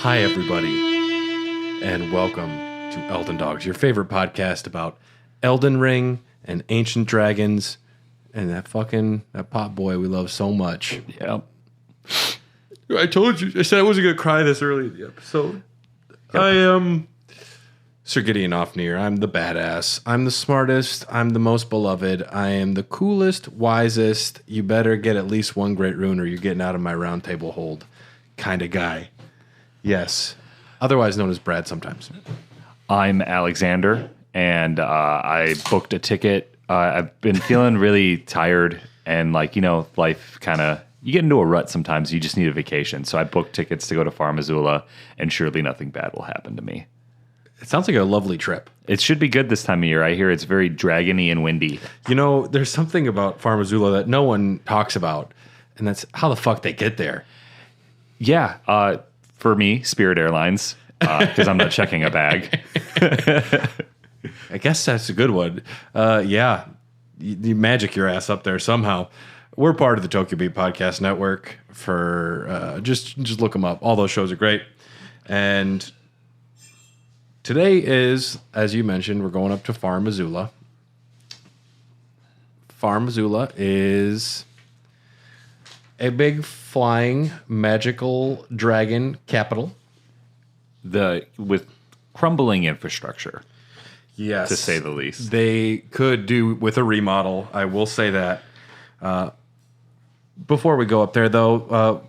Hi, everybody, and welcome to Elden Dogs, your favorite podcast about Elden Ring and ancient dragons and that pot boy we love so much. Yep. I told you, I said I wasn't going to cry this early in the episode. Yep. I am Sir Gideon Ofnir. I'm the badass. I'm the smartest. I'm the most beloved. I am the coolest, wisest. You better get at least one great rune or you're getting out of my round table hold kind of guy. Yes. Otherwise known as Brad sometimes. I'm Alexander, and I booked a ticket. I've been feeling really tired, and life kind of, you get into a rut sometimes. You just need a vacation. So I booked tickets to go to Farum Azula, and surely nothing bad will happen to me. It sounds like a lovely trip. It should be good this time of year. I hear it's very dragony and windy. You know, there's something about Farum Azula that no one talks about, and that's how the fuck they get there. Yeah, for me, Spirit Airlines, because I'm not checking a bag. I guess that's a good one. Yeah, you magic your ass up there somehow. We're part of the Tokyo Beat Podcast Network. For just look them up. All those shows are great. And today is, as you mentioned, we're going up to Farum Azula. Farum Azula is a big flying magical dragon capital. With crumbling infrastructure. Yes. To say the least. They could do with a remodel. I will say that. Before we go up there, though,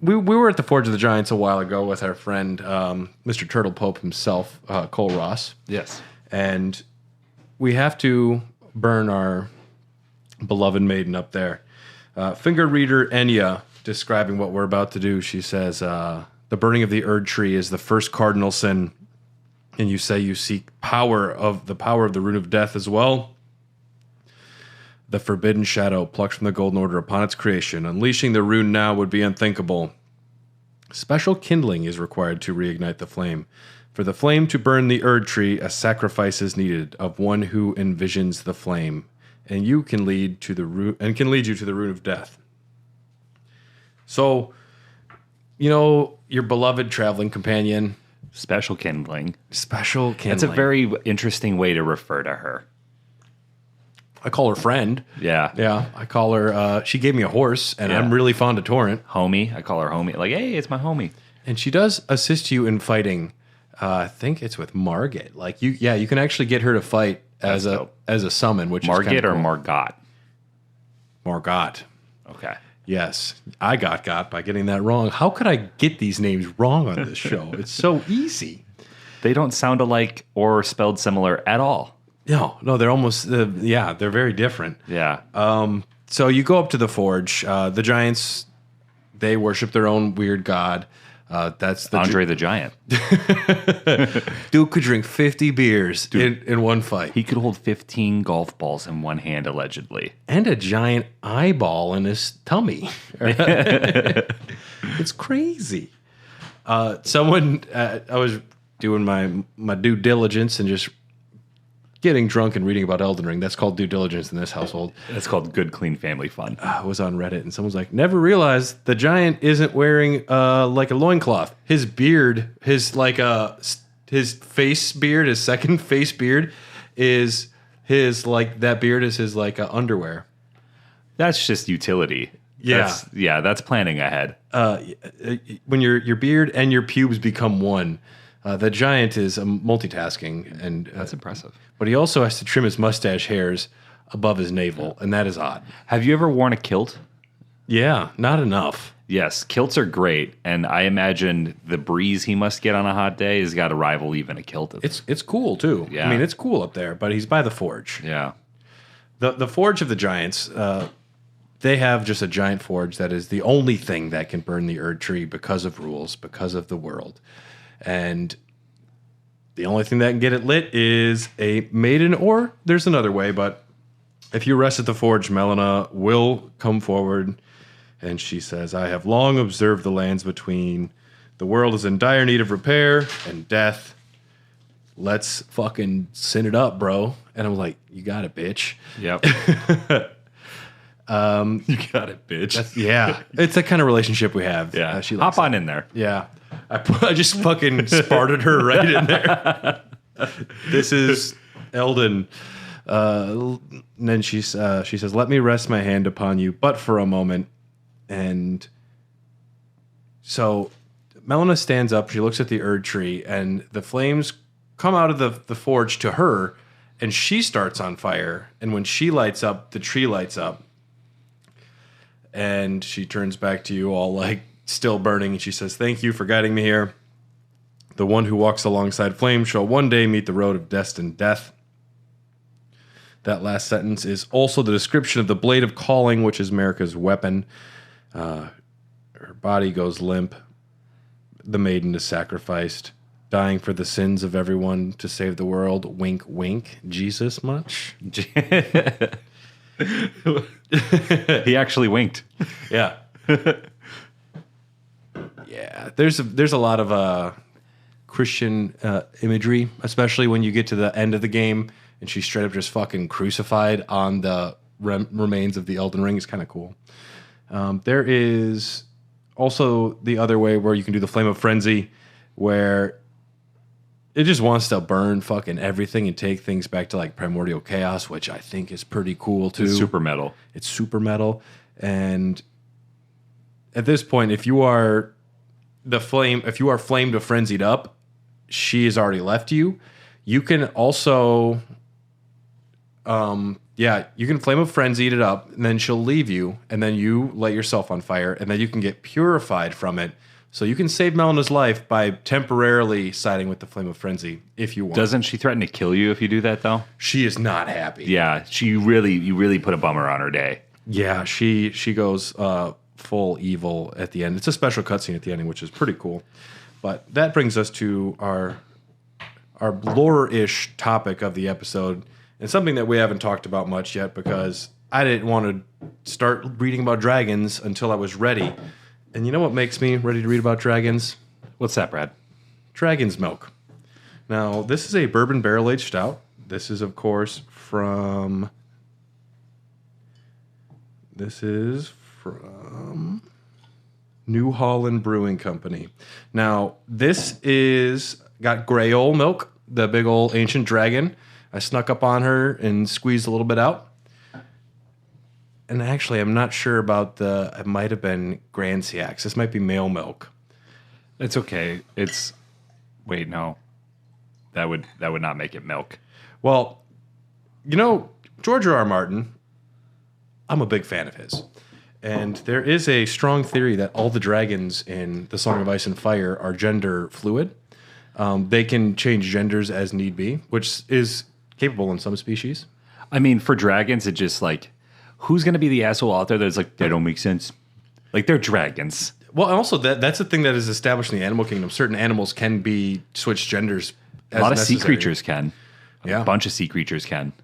we were at the Forge of the Giants a while ago with our friend, Mr. Turtle Pope himself, Cole Ross. Yes. And we have to burn our beloved maiden up there. Finger reader Enya, describing what we're about to do, she says, the burning of the Erd tree is the first cardinal sin. And you say you seek the power of the rune of death as well. The forbidden shadow plucked from the Golden Order upon its creation. Unleashing the rune now would be unthinkable. Special kindling is required to reignite the flame. For the flame to burn the Erd tree, a sacrifice is needed of one who envisions the flame, and you can lead you to the rune of death. So, your beloved traveling companion. Special kindling. Special kindling. That's a very interesting way to refer to her. I call her friend. Yeah. Yeah. I call her, she gave me a horse, and I'm really fond of Torrent. Homie. I call her homie. Like, hey, it's my homie. And she does assist you in fighting. I think it's with Margit. Like, you can actually get her to fight as a summon, which Margit is kind of or cool. Margot? Margot. Okay. Yes. I got by getting that wrong. How could I get these names wrong on this show? It's so easy. They don't sound alike or spelled similar at all. No, they're almost, they're very different. Yeah. So you go up to the forge. The giants, they worship their own weird god. That's the Andre the Giant. Dude could drink 50 beers in one fight. He could hold 15 golf balls in one hand, allegedly. And a giant eyeball in his tummy. It's crazy. I was doing my due diligence and just getting drunk and reading about Elden Ring. That's called due diligence in this household. That's called good, clean family fun. I was on Reddit and someone's like, never realized the giant isn't wearing like a loincloth. His beard, his face beard, his second face beard is his underwear. That's just utility. Yeah. That's planning ahead. When your beard and your pubes become one, the giant is multitasking, and That's impressive. But he also has to trim his mustache hairs above his navel, and that is odd. Have you ever worn a kilt? Yeah, not enough. Yes, kilts are great, and I imagine the breeze he must get on a hot day has got to rival even a kilt. It's cool too. Yeah. I mean, it's cool up there, but he's by the forge. Yeah. The forge of the giants, they have just a giant forge that is the only thing that can burn the Erd tree because of rules, because of the world. And the only thing that can get it lit is a maiden, or there's another way, but if you rest at the forge, Melina will come forward, and she says, I have long observed the lands between. The world is in dire need of repair and death. Let's fucking send it up, bro. And I'm like, you got it, bitch. Yep. You got it, bitch. Yeah. It's the kind of relationship we have. Yeah. She Hop likes on in there. Yeah. I just fucking sparted her right in there. This is Elden. And then she says, "Let me rest my hand upon you, but for a moment." And so Melina stands up. She looks at the Erd tree, and the flames come out of the forge to her, and she starts on fire. And when she lights up, the tree lights up. And she turns back to you all like still burning, and she says, "Thank you for guiding me here. The one who walks alongside flame shall one day meet the road of destined death." That last sentence is also the description of the blade of calling, which is Marika's weapon. Her body goes limp. The maiden is sacrificed, dying for the sins of everyone to save the world. Wink, wink. Jesus much? He actually winked. Yeah. Yeah. There's a lot of Christian imagery, especially when you get to the end of the game and she's straight up just fucking crucified on the remains of the Elden Ring. Is kind of cool. There is also the other way where you can do the Flame of Frenzy, where it just wants to burn fucking everything and take things back to like primordial chaos, which I think is pretty cool too. It's super metal. It's super metal. And at this point, if you are flamed or frenzied up, she has already left you. You can also, you can flame of frenzied it up, and then she'll leave you, and then you light yourself on fire, and then you can get purified from it. So you can save Melina's life by temporarily siding with the flame of frenzy if you want. Doesn't she threaten to kill you if you do that, though? She is not happy. Yeah, you really put a bummer on her day. Yeah, she goes full evil at the end. It's a special cutscene at the ending, which is pretty cool. But that brings us to our lore-ish topic of the episode, and something that we haven't talked about much yet because I didn't want to start reading about dragons until I was ready. And you know what makes me ready to read about dragons? What's that, Brad? Dragon's milk. Now, this is a bourbon barrel-aged stout. This is, of course, from New Holland Brewing Company. Now, this is got gray old milk, the big old ancient dragon. I snuck up on her and squeezed a little bit out. And actually, I'm not sure about it might have been Grand Siax. This might be male milk. It's okay. Wait, no. That would not make it milk. Well, George R. R. Martin, I'm a big fan of his. And there is a strong theory that all the dragons in The Song of Ice and Fire are gender fluid. They can change genders as need be, which is capable in some species. I mean, for dragons, it just like, who's going to be the asshole out there that's like, that don't make sense? Like, they're dragons. Well, also, that's the thing that is established in the animal kingdom. Certain animals can be switched genders as A lot of necessary. sea creatures can. Yeah. A bunch of sea creatures can.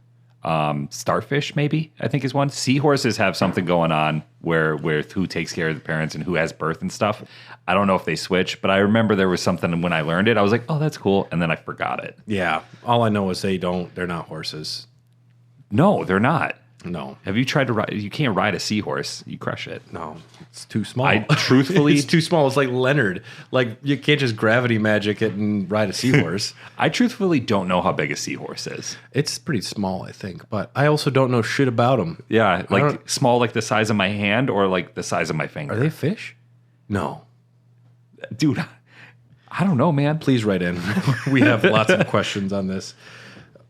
Starfish, maybe, I think is one. Seahorses have something going on where who takes care of the parents and who has birth and stuff. I don't know if they switch, but I remember there was something when I learned it. I was like, oh, that's cool. And then I forgot it. Yeah. All I know is they're not horses. No, they're not. No. Have you tried to ride? You can't ride a seahorse. You crush it. No. It's too small. I truthfully... It's too small. It's like Leonard. Like, you can't just gravity magic it and ride a seahorse. I truthfully don't know how big a seahorse is. It's pretty small, I think. But I also don't know shit about them. Yeah, like small like the size of my hand or like the size of my finger. Are they fish? No. Dude, I don't know, man. Please write in. We have lots of questions on this.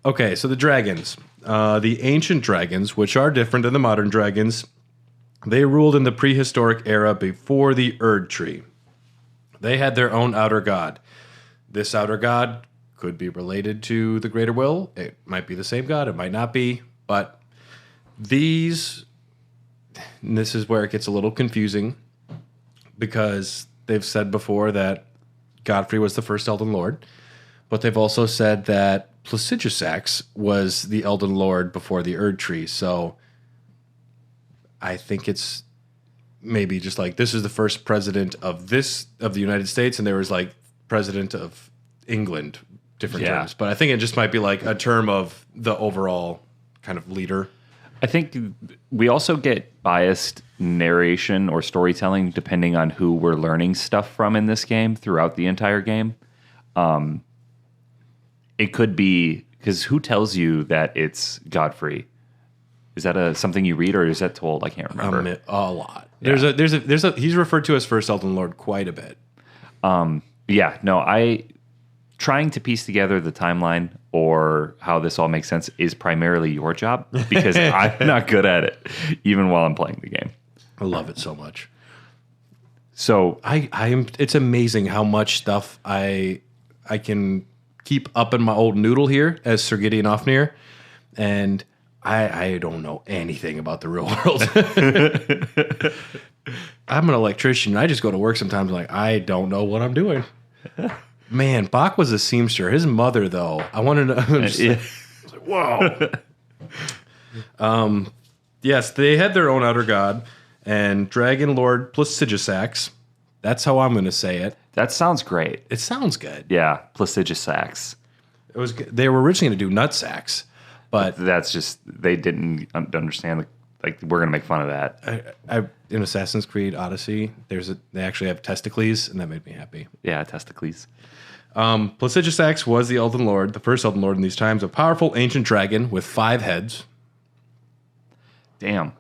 Okay, so the dragons. The ancient dragons, which are different than the modern dragons, they ruled in the prehistoric era before the Erd tree. They had their own outer god. This outer god could be related to the Greater Will. It might be the same god. It might not be. But this is where it gets a little confusing because they've said before that Godfrey was the first Elden Lord. But they've also said that Placidusax was the Elden Lord before the Erd Tree. So I think it's maybe just like this is the first president of the United States, and there was like president of England, different terms. But I think it just might be like a term of the overall kind of leader. I think we also get biased narration or storytelling depending on who we're learning stuff from in this game throughout the entire game. It could be because who tells you that it's Godfrey? Is that something you read or is that told? I can't remember. A lot. Yeah. He's referred to as First Elden Lord quite a bit. Trying to piece together the timeline or how this all makes sense is primarily your job because I'm not good at it, even while I'm playing the game. I love it so much. So I am. It's amazing how much stuff I can keep up in my old noodle here as Sir Gideon Ofnir, and I don't know anything about the real world. I'm an electrician. I just go to work sometimes like I don't know what I'm doing. Man, Bach was a seamster. His mother, though, I wanted to. I was like, whoa. Yes, they had their own outer god, and Dragon Lord Placidusax. That's how I'm going to say it. that sounds great. It sounds good. Yeah, Placidusax. It was. They were originally going to do Nutsacks, but That's just, they didn't understand, like, we're going to make fun of that. in Assassin's Creed Odyssey, they actually have testicles, and that made me happy. Yeah, testicles. Placidusax was the Elden Lord, the first Elden Lord in these times, a powerful ancient dragon with 5 heads. Damn.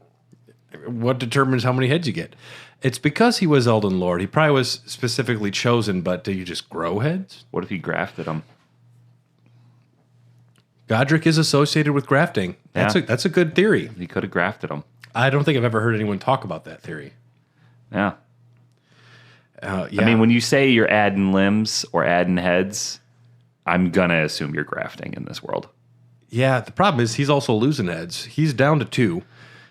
What determines how many heads you get? It's because he was Elden Lord. He probably was specifically chosen, but do you just grow heads? What if he grafted them? Godric is associated with grafting. That's Yeah. a good theory. He could have grafted them. I don't think I've ever heard anyone talk about that theory. Yeah. Yeah. I mean, when you say you're adding limbs or adding heads, I'm going to assume you're grafting in this world. Yeah, the problem is he's also losing heads. He's down to 2.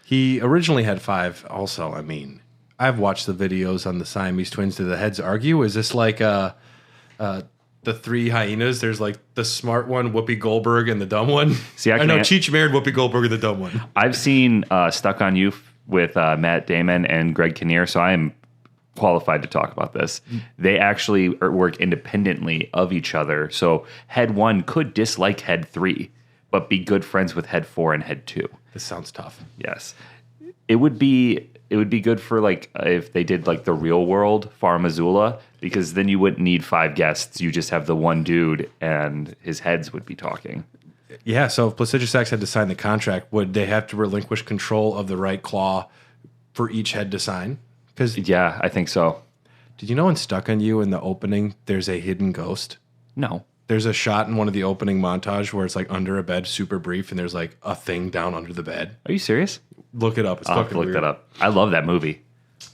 He originally had 5 also. I mean, I've watched the videos on the Siamese twins. Do the heads argue? Is this like the 3 hyenas? There's like the smart one, Whoopi Goldberg, and the dumb one. See, I know Cheech married Whoopi Goldberg and the dumb one. I've seen Stuck on You with Matt Damon and Greg Kinnear, so I am qualified to talk about this. They actually work independently of each other. So head 1 could dislike head 3, but be good friends with head 4 and head 2. This sounds tough. Yes. It would be good for, like, if they did like the real world Farum Azula, because then you wouldn't need 5 guests. You just have the one dude and his heads would be talking. Yeah, so if Placidusax had to sign the contract, would they have to relinquish control of the right claw for each head to sign? Because Yeah, I think so. did you know in Stuck on You in the opening, there's a hidden ghost? No. There's a shot in one of the opening montage where it's like under a bed, super brief, and there's like a thing down under the bed. Are you serious? Look it up. It's I'll have to fucking look weird. that up. I love that movie.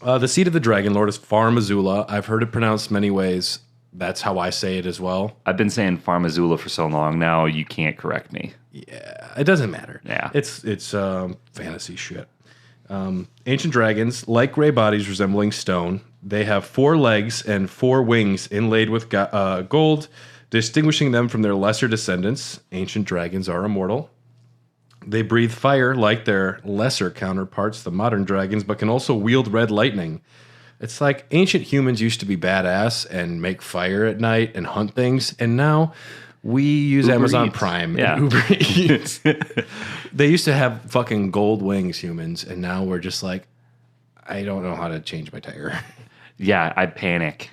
The seat of the Dragon Lord is Farum Azula. I've heard it pronounced many ways. That's how I say it as well. I've been saying Farum Azula for so long now, you can't correct me. Yeah, it doesn't matter. Yeah. It's fantasy shit. Ancient dragons, like gray bodies resembling stone, they have 4 legs and 4 wings inlaid with gold, distinguishing them from their lesser descendants. Ancient dragons are immortal. They breathe fire like their lesser counterparts, the modern dragons, but can also wield red lightning. It's like ancient humans used to be badass and make fire at night and hunt things, and now we use Uber Amazon Eats. Prime Yeah. and Uber Eats. They used to have fucking gold wings, humans, and now we're just like, I don't know how to change my tire. Yeah, I panic.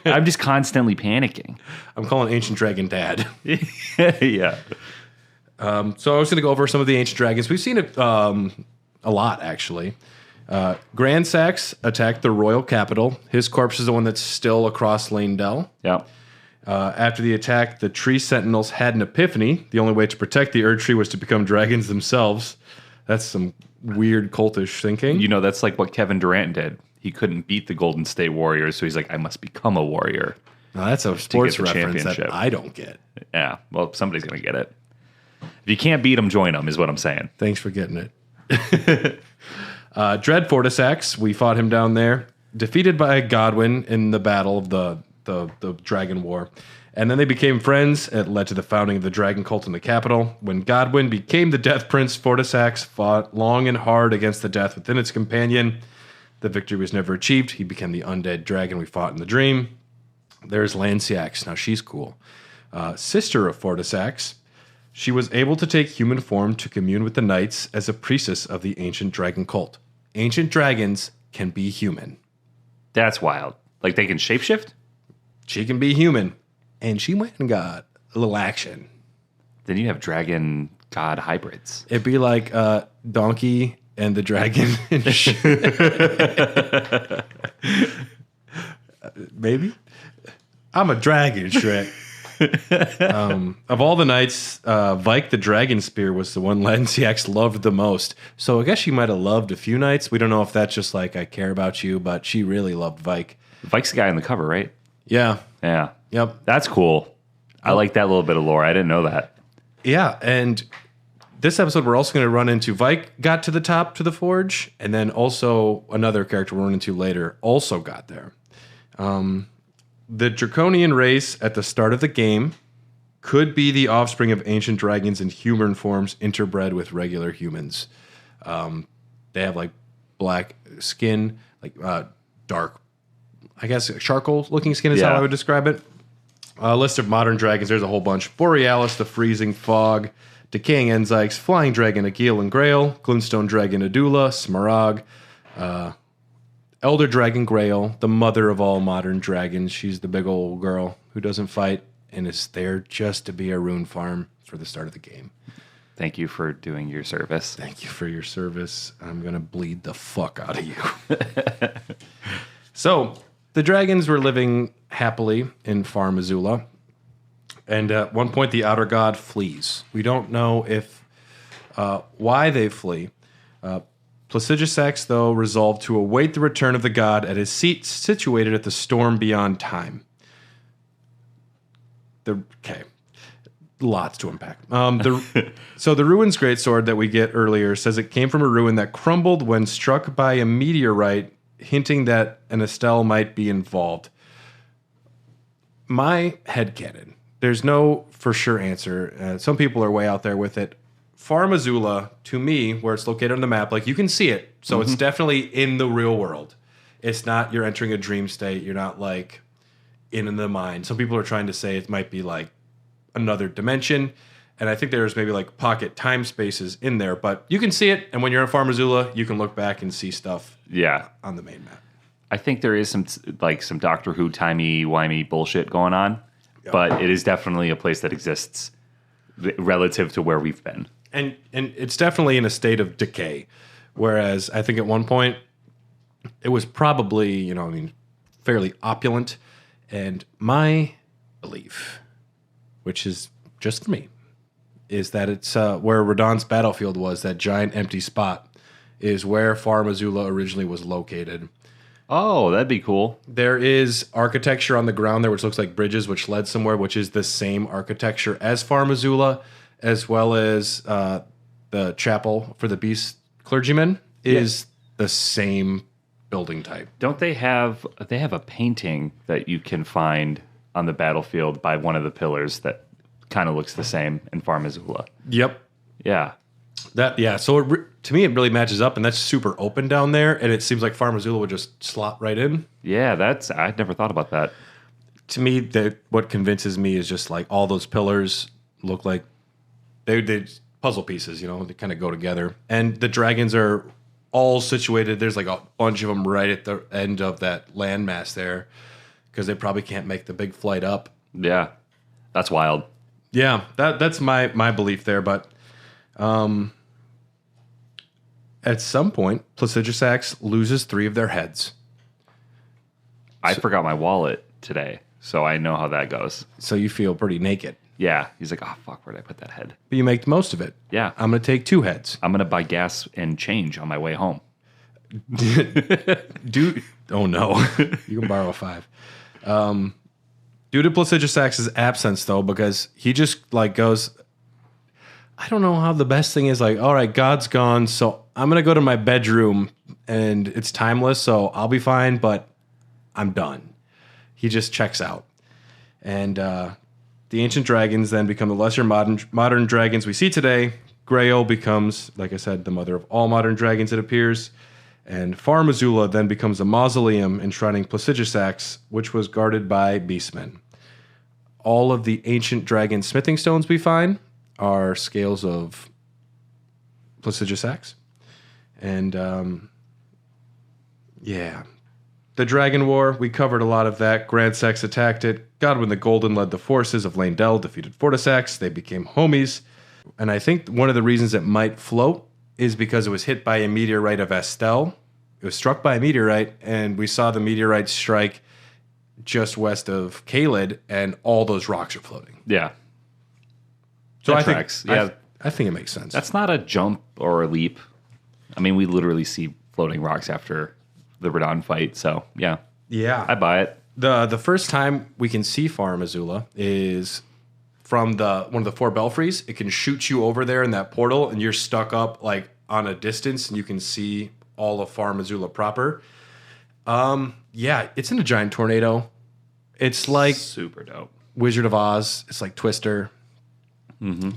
I'm just constantly panicking. I'm calling Ancient Dragon Dad. Yeah. So I was going to go over some of the ancient dragons. We've seen it a lot, actually. Grand Sax attacked the royal capital. His corpse is the one that's still across Lane Dell. Yeah. After the attack, the tree sentinels had an epiphany. The only way to protect the Erd Tree was to become dragons themselves. That's some weird cultish thinking. You know, that's like what Kevin Durant did. He couldn't beat the Golden State Warriors, so he's like, I must become a warrior. Now, that's a sports the reference that championship. I don't get. Yeah, well, somebody's going to get it. If you can't beat them, join them, is what I'm saying. Thanks for getting it. Dread Fortisax, we fought him down there. Defeated by Godwyn in the battle of the Dragon War. And then they became friends. It led to the founding of the Dragon Cult in the capital. When Godwyn became the Death Prince, Fortisax fought long and hard against the death within its companion. The victory was never achieved. He became the undead dragon we fought in the dream. There's Lanciax. Now she's cool. Sister of Fortisax. She was able to take human form to commune with the knights as a priestess of the ancient dragon cult. Ancient dragons can be human. That's wild. Like they can shapeshift? She can be human. And she went and got a little action. Then you have dragon god hybrids. It'd be like Donkey and the Dragon. Maybe? I'm a dragon, Shrek. Of all the knights, Vike the Dragon Spear was the one Lensiax loved the most. So I guess she might have loved a few knights. We don't know if that's just like, I care about you, but she really loved Vike. Vike's the guy on the cover, right? Yeah. Yeah. Yep. That's cool. I like that little bit of lore. I didn't know that. Yeah, and this episode we're also going to run into Vike got to the top to the forge, and then also another character we'll run into later also got there. The Draconian race at the start of the game could be the offspring of ancient dragons in human forms interbred with regular humans. They have like black skin, like dark, I guess charcoal looking skin is how I would describe it. List of modern dragons, there's a whole bunch. Borealis, the freezing fog, decaying Enzykes, flying dragon Agil and Grail, glintstone dragon Adula, Smaragd, Elder Dragon Grail, the mother of all modern dragons. She's the big old girl who doesn't fight and is there just to be a rune farm for the start of the game. Thank you for doing your service. Thank you for your service. I'm going to bleed the fuck out of you. So, the dragons were living happily in Farum Azula. And at one point, the outer god flees. We don't know if why they flee. Placidusax, though, resolved to await the return of the god at his seat situated at the storm beyond time. Okay. Lots to unpack. So the ruin's greatsword that we get earlier says it came from a ruin that crumbled when struck by a meteorite, hinting that an Estelle might be involved. My headcanon. There's no for sure answer. Some people are way out there with it. Farum Azula, to me, where it's located on the map, like you can see it. So it's definitely in the real world. It's not you're entering a dream state. You're not like in the mind. Some people are trying to say it might be like another dimension. And I think there's maybe like pocket time spaces in there. But you can see it. And when you're in Farum Azula, you can look back and see stuff on the main map. I think there is some Doctor Who timey-wimey bullshit going on. Yep. But it is definitely a place that exists relative to where we've been. And it's definitely in a state of decay. Whereas I think at one point it was probably, fairly opulent. And my belief, which is just for me, is that it's where Radahn's battlefield was, that giant empty spot, is where Farum Azula originally was located. Oh, that'd be cool. There is architecture on the ground there, which looks like bridges, which led somewhere, which is the same architecture as Farum Azula, as well as the chapel for the beast clergymen is the same building type. Don't they have a painting that you can find on the battlefield by one of the pillars that kind of looks the same in Farum Azula? Yep. Yeah. So to me, it really matches up, and that's super open down there, and it seems like Farum Azula would just slot right in. Yeah, I'd never thought about that. To me, what convinces me is just like all those pillars look like they puzzle pieces, they kind of go together. And the dragons are all situated. There's like a bunch of them right at the end of that landmass there because they probably can't make the big flight up. Yeah, that's wild. Yeah, that's my belief there, but... At some point, Placidusax loses 3 of their heads. I forgot my wallet today, so I know how that goes. So you feel pretty naked. Yeah. He's like, oh, fuck, where'd I put that head? But you make the most of it. Yeah. I'm going to take 2 heads. I'm going to buy gas and change on my way home. Oh, no. You can borrow a 5. Due to Placidusax's absence, though, because he just goes... I don't know how the best thing is all right, God's gone, so I'm going to go to my bedroom and it's timeless, so I'll be fine, but I'm done. He just checks out. And the ancient dragons then become the lesser modern dragons we see today. Grail becomes, like I said, the mother of all modern dragons, it appears. And Farum Azula then becomes a mausoleum enshrining Placidusax, which was guarded by beastmen. All of the ancient dragon smithing stones we find are scales of Placiduous Axe. And, yeah. The Dragon War, we covered a lot of that. Grand Sex attacked it. Godwin the Golden led the forces of Leyndell, defeated Fortisax. They became homies. And I think one of the reasons it might float is because it was hit by a meteorite of Estelle. It was struck by a meteorite, and we saw the meteorite strike just west of Caelid, and all those rocks are floating. Yeah. So That I think, tracks. Yeah. I think it makes sense. That's not a jump or a leap. I mean, we literally see floating rocks after the Radon fight, so yeah. Yeah. I buy it. The first time we can see Farum Azula is from one of the 4 belfries. It can shoot you over there in that portal, and you're stuck up like on a distance, and you can see all of Farum Azula proper. Yeah, it's in a giant tornado. It's like Super dope. Wizard of Oz. It's like Twister.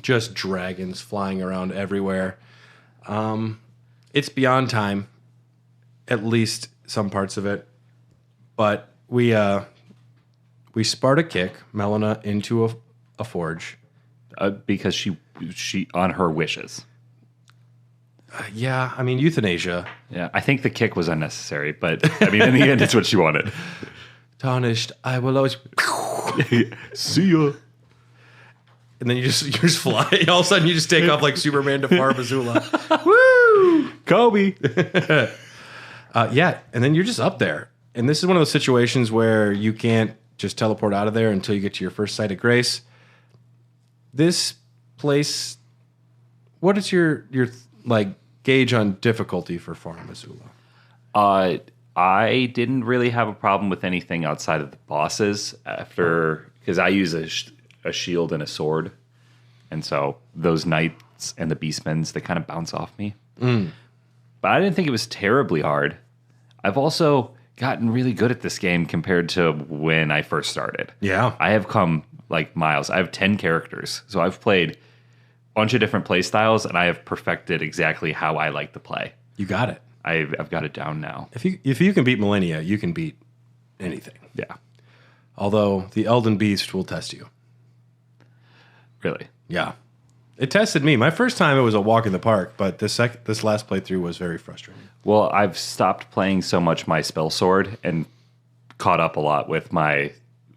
Just dragons flying around everywhere. It's beyond time, at least some parts of it. But we Sparta kick Melina into a forge. Because she on her wishes. Yeah, I mean, euthanasia. Yeah, I think the kick was unnecessary, but I mean, in the end, it's what she wanted. Tarnished, I will always... See ya. And then you just fly. All of a sudden, you just take off like Superman to Farum Azula. Woo! Kobe. Yeah, and then you're just up there. And this is one of those situations where you can't just teleport out of there until you get to your first site of grace. This place... What is your like gauge on difficulty for Farum Azula? I didn't really have a problem with anything outside of the bosses because I use a shield and a sword, and so those knights and the beastmen, they kind of bounce off me. But I didn't think it was terribly hard. I've also gotten really good at this game compared to when I first started. Yeah. I have come like miles. I have 10 characters, so I've played bunch of different play styles, and I have perfected exactly how I like to play. You got it. I've got it down now. If you can beat Millennia, you can beat anything. Yeah. Although the Elden Beast will test you. Really? Yeah. It tested me. My first time it was a walk in the park, but this last playthrough was very frustrating. Well, I've stopped playing so much my spell sword and caught up a lot with my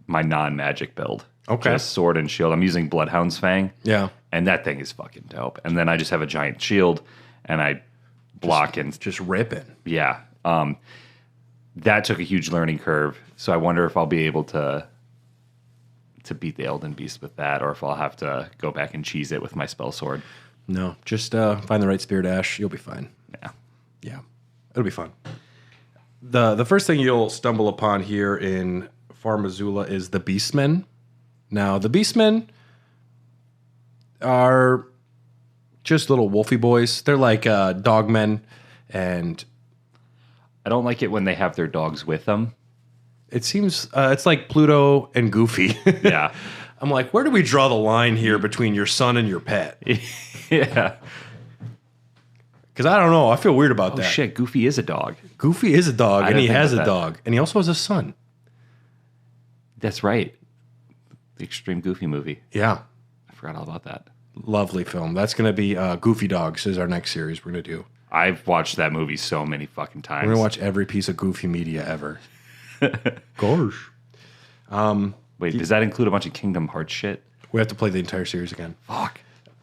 non-magic build. Okay. Just sword and shield. I'm using Bloodhound's Fang. Yeah. And that thing is fucking dope. And then I just have a giant shield, and I block and Just rip it. yeah. That took a huge learning curve. So I wonder if I'll be able to beat the Elden Beast with that, or if I'll have to go back and cheese it with my spell sword. No, just find the right Spirit Ash. You'll be fine. Yeah. Yeah. It'll be fun. The first thing you'll stumble upon here in Farum Azula is the beastmen. Now, the beastmen are just little wolfy boys. They're like dogmen, and I don't like it when they have their dogs with them. it seems it's like Pluto and Goofy. Yeah. I'm like, where do we draw the line here between your son and your pet? Yeah. Because I don't know. I feel weird about Oh, that. shit. Goofy is a dog. Goofy is a dog, and didn't he think has a about that. dog, and he also has a son. That's right. The Extreme Goofy movie. Yeah. I forgot all about that. Lovely film. That's going to be Goofy Dogs is our next series we're going to do. I've watched that movie so many fucking times. We're going to watch every piece of Goofy media ever. Gosh. Wait, does that include a bunch of Kingdom Hearts shit? We have to play the entire series again. Fuck.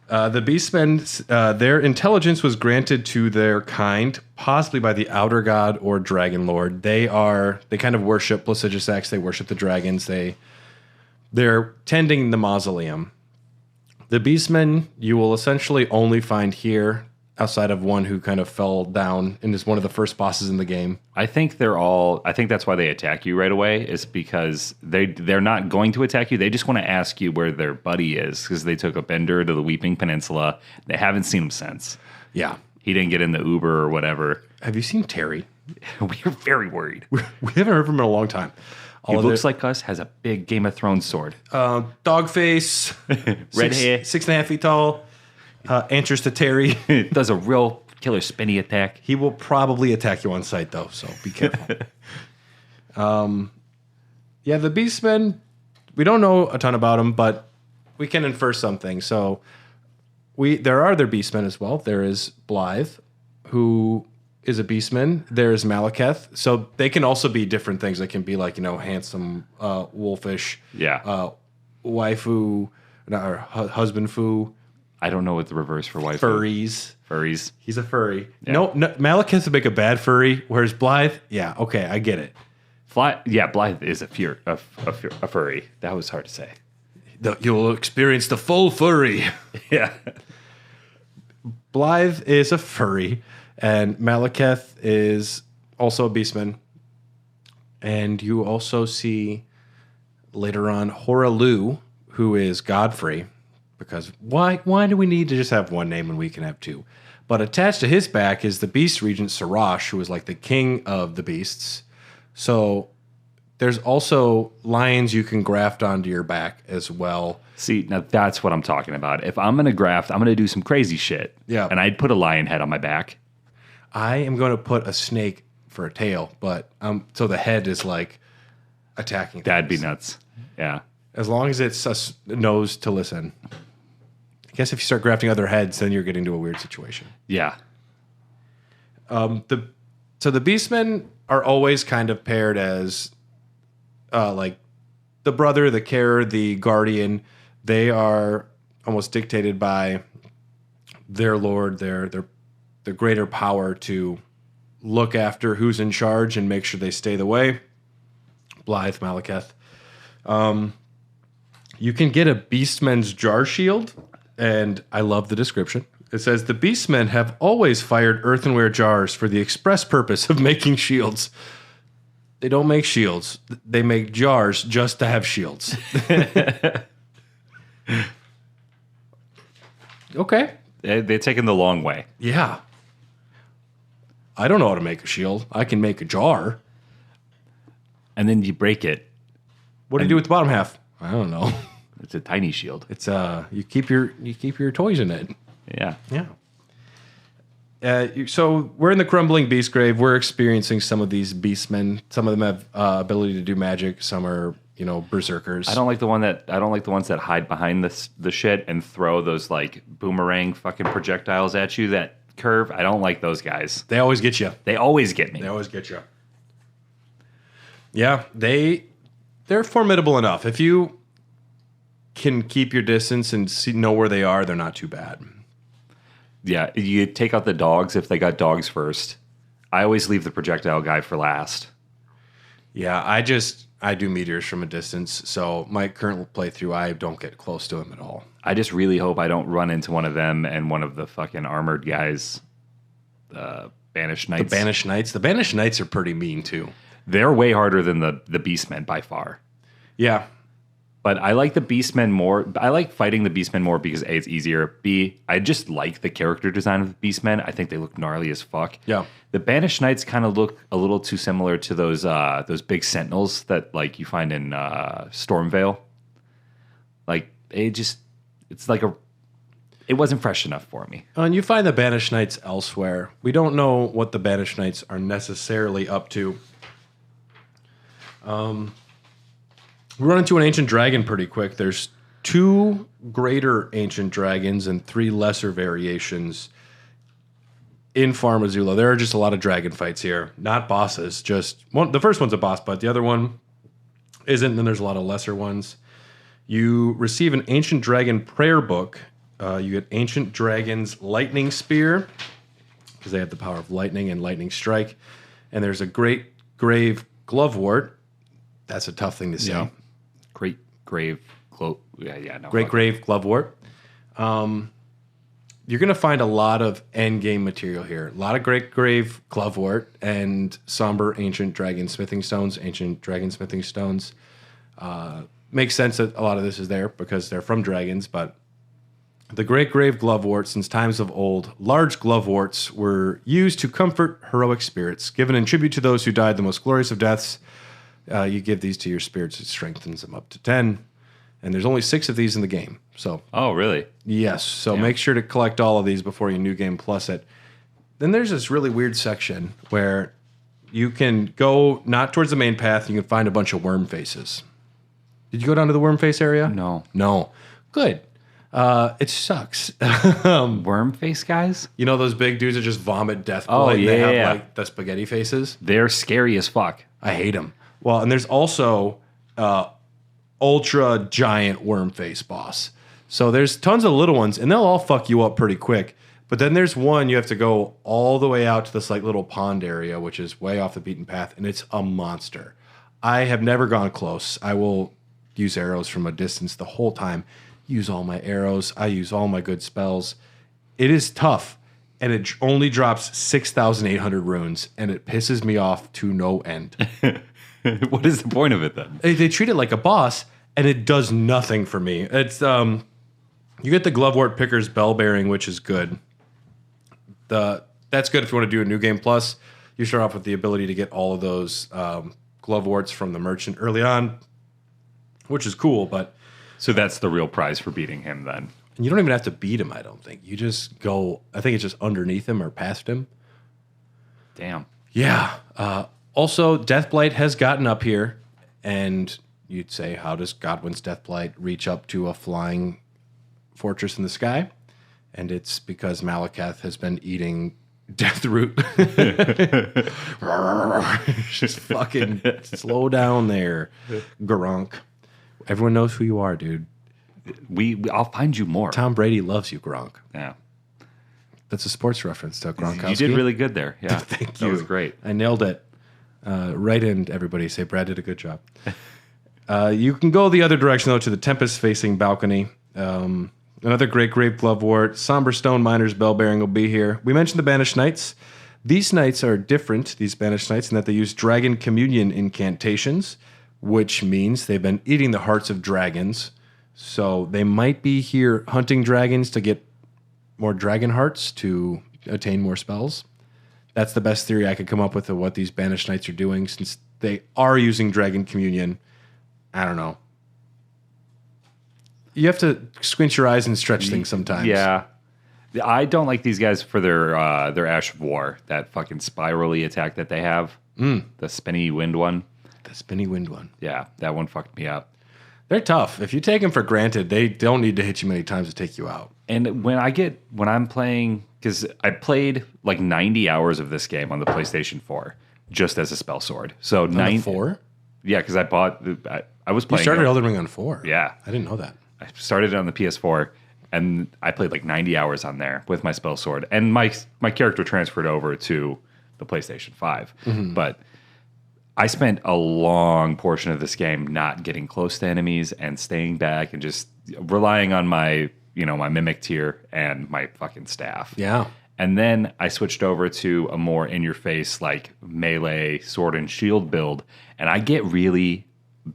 The Beastmen, their intelligence was granted to their kind, possibly by the Outer God or Dragon Lord. They kind of worship Placiduous Axe. They worship the dragons. They're tending the mausoleum. The Beastmen you will essentially only find here, outside of one who kind of fell down and is one of the first bosses in the game. I think that's why they attack you right away, is because they're not going to attack you. They just want to ask you where their buddy is, because they took a bender to the Weeping Peninsula. They haven't seen him since. Yeah. He didn't get in the Uber or whatever. Have you seen Terry? We're very worried. We haven't heard from him in a long time. He looks like us, has a big Game of Thrones sword. Dog face, Red hair. 6.5 feet tall, answers to Terry. Does a real killer spinny attack. He will probably attack you on sight, though, so be careful. Yeah, the Beastmen, we don't know a ton about them, but we can infer something. So there are other beastmen as well. There is Blythe, who is a beastman. There is Malekith. So they can also be different things. They can be like, handsome, wolfish, waifu, or husband foo. I don't know what the reverse for waifu. Furries. He's a furry. Yeah. No, Malekith would make a bad furry, whereas Blythe, yeah, okay, I get it. Blythe is a furry. That was hard to say. You'll experience the full furry. Yeah. Blythe is a furry, and Malekith is also a beastman. And you also see later on Horalu, who is Godfrey, because why do we need to just have one name when we can have two? But attached to his back is the beast regent Sarash, who is like the king of the beasts. So there's also lions you can graft onto your back as well. See, now that's what I'm talking about. If I'm going to graft, I'm going to do some crazy shit. Yeah. And I'd put a lion head on my back. I am going to put a snake for a tail, but so the head is like attacking things. That'd be nuts. Yeah. As long as it's a nose to listen. I guess if you start grafting other heads, then you're getting to a weird situation. Yeah. So the beastmen are always kind of paired as like the brother, the carer, the guardian. They are almost dictated by their lord, their greater power to look after who's in charge and make sure they stay the way. Blythe, Malekith. You can get a beastman's jar shield, and I love the description. It says, the beastmen have always fired earthenware jars for the express purpose of making shields. They don't make shields. They make jars just to have shields. Okay. They're taking the long way. Yeah. I don't know how to make a shield. I can make a jar. And then you break it. What do you do with the bottom half? I don't know. It's a tiny shield. It's you keep your toys in it. Yeah. Yeah. So we're in the crumbling beast grave. We're experiencing some of these beastmen. Some of them have ability to do magic. Some are, berserkers. I don't like the ones that hide behind the shit and throw those like boomerang fucking projectiles at you that curve. I don't like those guys. They always get you. They always get me. They always get you. Yeah, they're formidable enough. If you can keep your distance and know where they are, they're not too bad. Yeah, you take out the dogs if they got dogs first. I always leave the projectile guy for last. Yeah, I do meteors from a distance, so my current playthrough, I don't get close to him at all. I just really hope I don't run into one of them and one of the fucking armored guys, banished knights. The banished knights are pretty mean too. They're way harder than the beastmen by far. Yeah. But I like the beastmen more. I like fighting the beastmen more because A, it's easier. B, I just like the character design of the beastmen. I think they look gnarly as fuck. Yeah. The banished knights kind of look a little too similar to those big sentinels that like you find in Stormvale. Like it wasn't fresh enough for me. And you find the banished knights elsewhere. We don't know what the banished knights are necessarily up to. We run into an ancient dragon pretty quick. There's 2 greater ancient dragons and 3 lesser variations in Farum Azula. There are just a lot of dragon fights here. Not bosses, just one. The first one's a boss, but the other one isn't. And then there's a lot of lesser ones. You receive an ancient dragon prayer book. You get ancient dragon's lightning spear, because they have the power of lightning and lightning strike. And there's a great grave glovewort. That's a tough thing to say. Yeah. Great grave grave glovewort. You're going to find a lot of endgame material here. A lot of great grave glovewort and somber ancient dragon smithing stones. Makes sense that a lot of this is there because they're from dragons, but the great grave glovewort, since times of old, large gloveworts were used to comfort heroic spirits, given in tribute to those who died the most glorious of deaths. You give these to your spirits, it strengthens them up to 10. And there's only 6 of these in the game. So, oh, really? Yes. So make sure to collect all of these before you New Game Plus it. Then there's this really weird section where you can go not towards the main path, and you can find a bunch of worm faces. Did you go down to the worm face area? No. Good. It sucks. Wormface guys? You know those big dudes that just vomit death Oh, blood? And they have yeah. like the spaghetti faces. They're scary as fuck. I hate them. Well, and there's also ultra giant worm face boss. So there's tons of little ones, and they'll all fuck you up pretty quick. But then there's one you have to go all the way out to this like little pond area, which is way off the beaten path, and it's a monster. I have never gone close. I will use arrows from a distance the whole time. Use all my arrows. I use all my good spells. It is tough, and it only drops 6,800 runes, and it pisses me off to no end. What is the point of it then? They treat it like a boss, and it does nothing for me. It's you get the Glovewort Picker's Bell Bearing, which is good. That's good if you want to do a New Game Plus. You start off with the ability to get all of those Gloveworts from the merchant early on, which is cool, but... So that's the real prize for beating him then? And you don't even have to beat him, I don't think. You just go... I think it's just underneath him or past him. Damn. Yeah. Also, Deathblight has gotten up here, and you'd say, how does Godwin's Deathblight reach up to a flying fortress in the sky? And it's because Malakath has been eating Deathroot. Just fucking slow down there, Gronk. Everyone knows who you are, dude. I'll find you more. Tom Brady loves you, Gronk. Yeah. That's a sports reference to Gronkowski. You did really good there. Yeah. Thank you. That was great. I nailed it. Right in, everybody. Say Brad did a good job. You can go the other direction, though, to the Tempest-facing balcony. Another great Grave Glovewort. Somber Stone Miner's Bell Bearing will be here. We mentioned the Banished Knights. These knights are different, these Banished Knights, in that they use Dragon Communion incantations, which means they've been eating the hearts of dragons. So they might be here hunting dragons to get more dragon hearts to attain more spells. That's the best theory I could come up with of what these Banished Knights are doing, since they are using Dragon Communion. I don't know. You have to squint your eyes and stretch things sometimes. Yeah. I don't like these guys for their Ash of War, that fucking spirally attack that they have. The spinny wind one. The spinny wind one. Yeah, that one fucked me up. They're tough. If you take them for granted, they don't need to hit you many times to take you out. And when I'm playing, because I played like 90 hours of this game on the PlayStation 4 just as a spell sword. So On the 4? Yeah, because I was playing. You started Elden Ring on 4? Yeah. I didn't know that. I started it on the PS4, and I played like 90 hours on there with my spell sword. And my character transferred over to the PlayStation 5. Mm-hmm. But I spent a long portion of this game not getting close to enemies and staying back and just relying on my mimic tier and my fucking staff. Yeah. And then I switched over to a more in-your-face, like melee sword and shield build, and I get really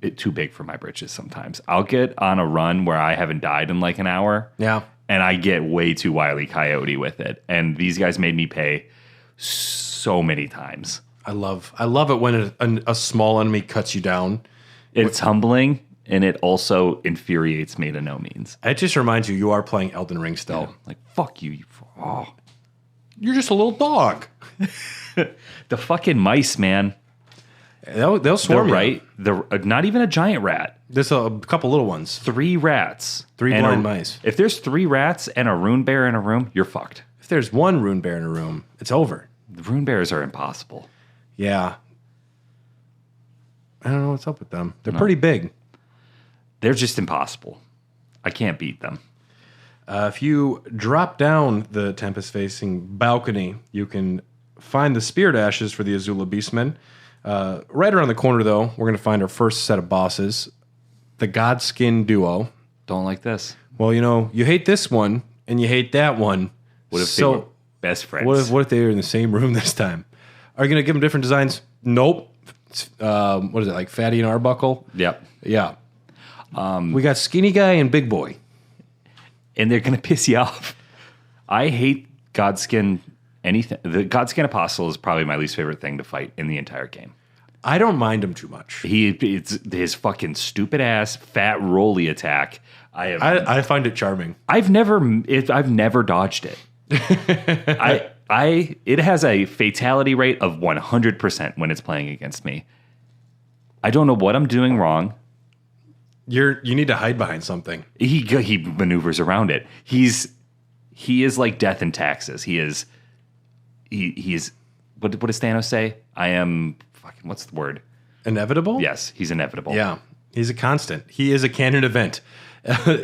bit too big for my britches sometimes. I'll get on a run where I haven't died in like an hour. Yeah. And I get way too Wile E. Coyote with it. And these guys made me pay so many times. I love it when a small enemy cuts you down. It's humbling, and it also infuriates me to no means. It just reminds you are playing Elden Ring still. Yeah. Like, fuck you. You're just a little dog. The fucking mice, man. They'll swarm you. Right. They're not even a giant rat. There's a couple little ones. 3 rats. 3 blind mice. If there's 3 rats and a rune bear in a room, you're fucked. If there's 1 rune bear in a room, it's over. The rune bears are impossible. Yeah. I don't know what's up with them. They're pretty big. They're just impossible. I can't beat them. If you drop down the Tempest-facing balcony, you can find the Spirit Ashes for the Azula beastmen. Right around the corner, though, we're going to find our first set of bosses, the Godskin duo. Don't like this. Well, you hate this one, and you hate that one. What if they were best friends? What if they were in the same room this time? Are you going to give them different designs? Nope. What is it, like Fatty and Arbuckle? Yep. Yeah. We got Skinny Guy and Big Boy. And they're going to piss you off. I hate Godskin anything. The Godskin Apostle is probably my least favorite thing to fight in the entire game. I don't mind him too much. It's his fucking stupid ass fat rolly attack. I find it charming. I've never dodged it. It has a fatality rate of 100% when it's playing against me. I don't know what I'm doing wrong. You need to hide behind something. He maneuvers around it. He is like death in taxes. He is what does Thanos say? I am fucking what's the word? Inevitable? Yes, he's inevitable. Yeah. He's a constant. He is a canon event.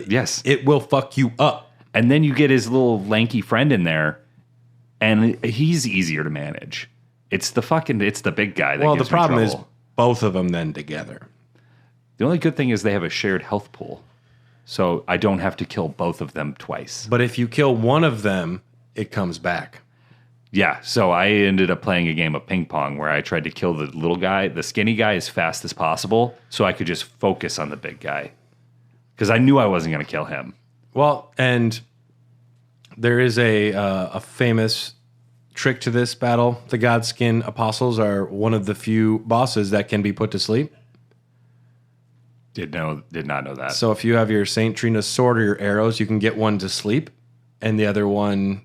Yes. It will fuck you up. And then you get his little lanky friend in there, and he's easier to manage. It's the big guy that Well, the gives me problem is trouble. both of them then together. The only good thing is they have a shared health pool. So I don't have to kill both of them twice. But if you kill one of them, it comes back. Yeah, so I ended up playing a game of ping pong where I tried to kill the little guy, the skinny guy, as fast as possible so I could just focus on the big guy. Because I knew I wasn't going to kill him. Well, and there is a famous trick to this battle. The godskin apostles are one of the few bosses that can be put to sleep. Did not know that. So if you have your Saint Trina's sword or your arrows, you can get one to sleep, and the other one,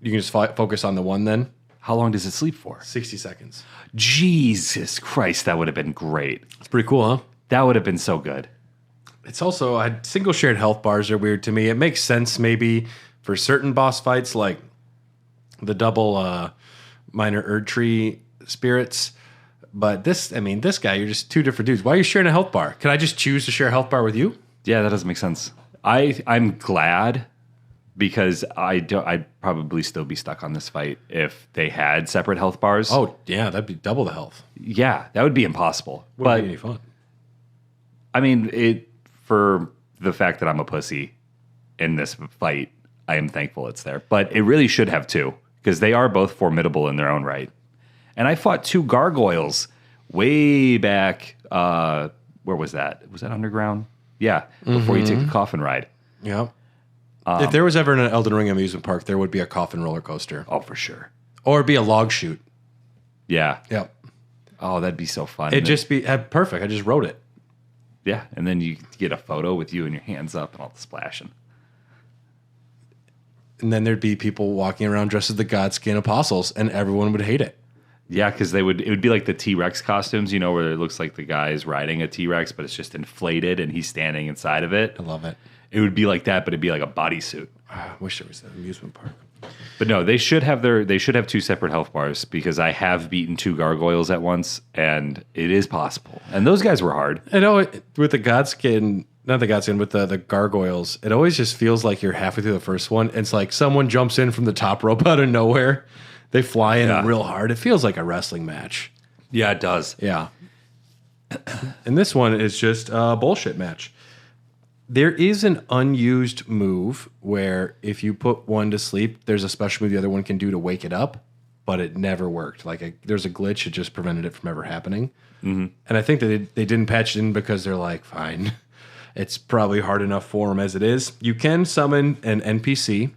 you can just focus on the one then. How long does it sleep for? 60 seconds. Jesus Christ, that would have been great. It's pretty cool, huh? That would have been so good. It's also, single shared health bars are weird to me. It makes sense maybe for certain boss fights, like the double minor Erdtree spirits. But this guy, you're just two different dudes. Why are you sharing a health bar? Can I just choose to share a health bar with you? Yeah, that doesn't make sense. I'm glad because I'd probably still be stuck on this fight if they had separate health bars. Oh, yeah, that'd be double the health. Yeah, that would be impossible. Wouldn't be any fun. I mean, for the fact that I'm a pussy in this fight, I am thankful it's there. But it really should have two because they are both formidable in their own right. And I fought two gargoyles way back. Where was that? Was that underground? Yeah, before you take the coffin ride. Yeah. If there was ever an Elden Ring amusement park, there would be a coffin roller coaster. Oh, for sure. Or it'd be a log chute. Yeah. Yep. Oh, that'd be so fun. It'd just be perfect. I just wrote it. Yeah, and then you get a photo with you and your hands up and all the splashing. And then there'd be people walking around dressed as the godskin apostles, and everyone would hate it. Yeah, because it would be like the T-Rex costumes, where it looks like the guy is riding a T-Rex, but it's just inflated and he's standing inside of it. I love it. It would be like that, but it'd be like a bodysuit. I wish there was an amusement park. But no, they should have two separate health bars because I have beaten two gargoyles at once, and it is possible. And those guys were hard. I know with the godskin, not the godskin, with the gargoyles, it always just feels like you're halfway through the first one. It's like someone jumps in from the top rope out of nowhere. They fly in real hard. It feels like a wrestling match. Yeah, it does. Yeah. And this one is just a bullshit match. There is an unused move where if you put one to sleep, there's a special move the other one can do to wake it up, but it never worked. There's a glitch. It just prevented it from ever happening. Mm-hmm. And I think that they didn't patch it in because they're like, fine, it's probably hard enough for them as it is. You can summon an NPC,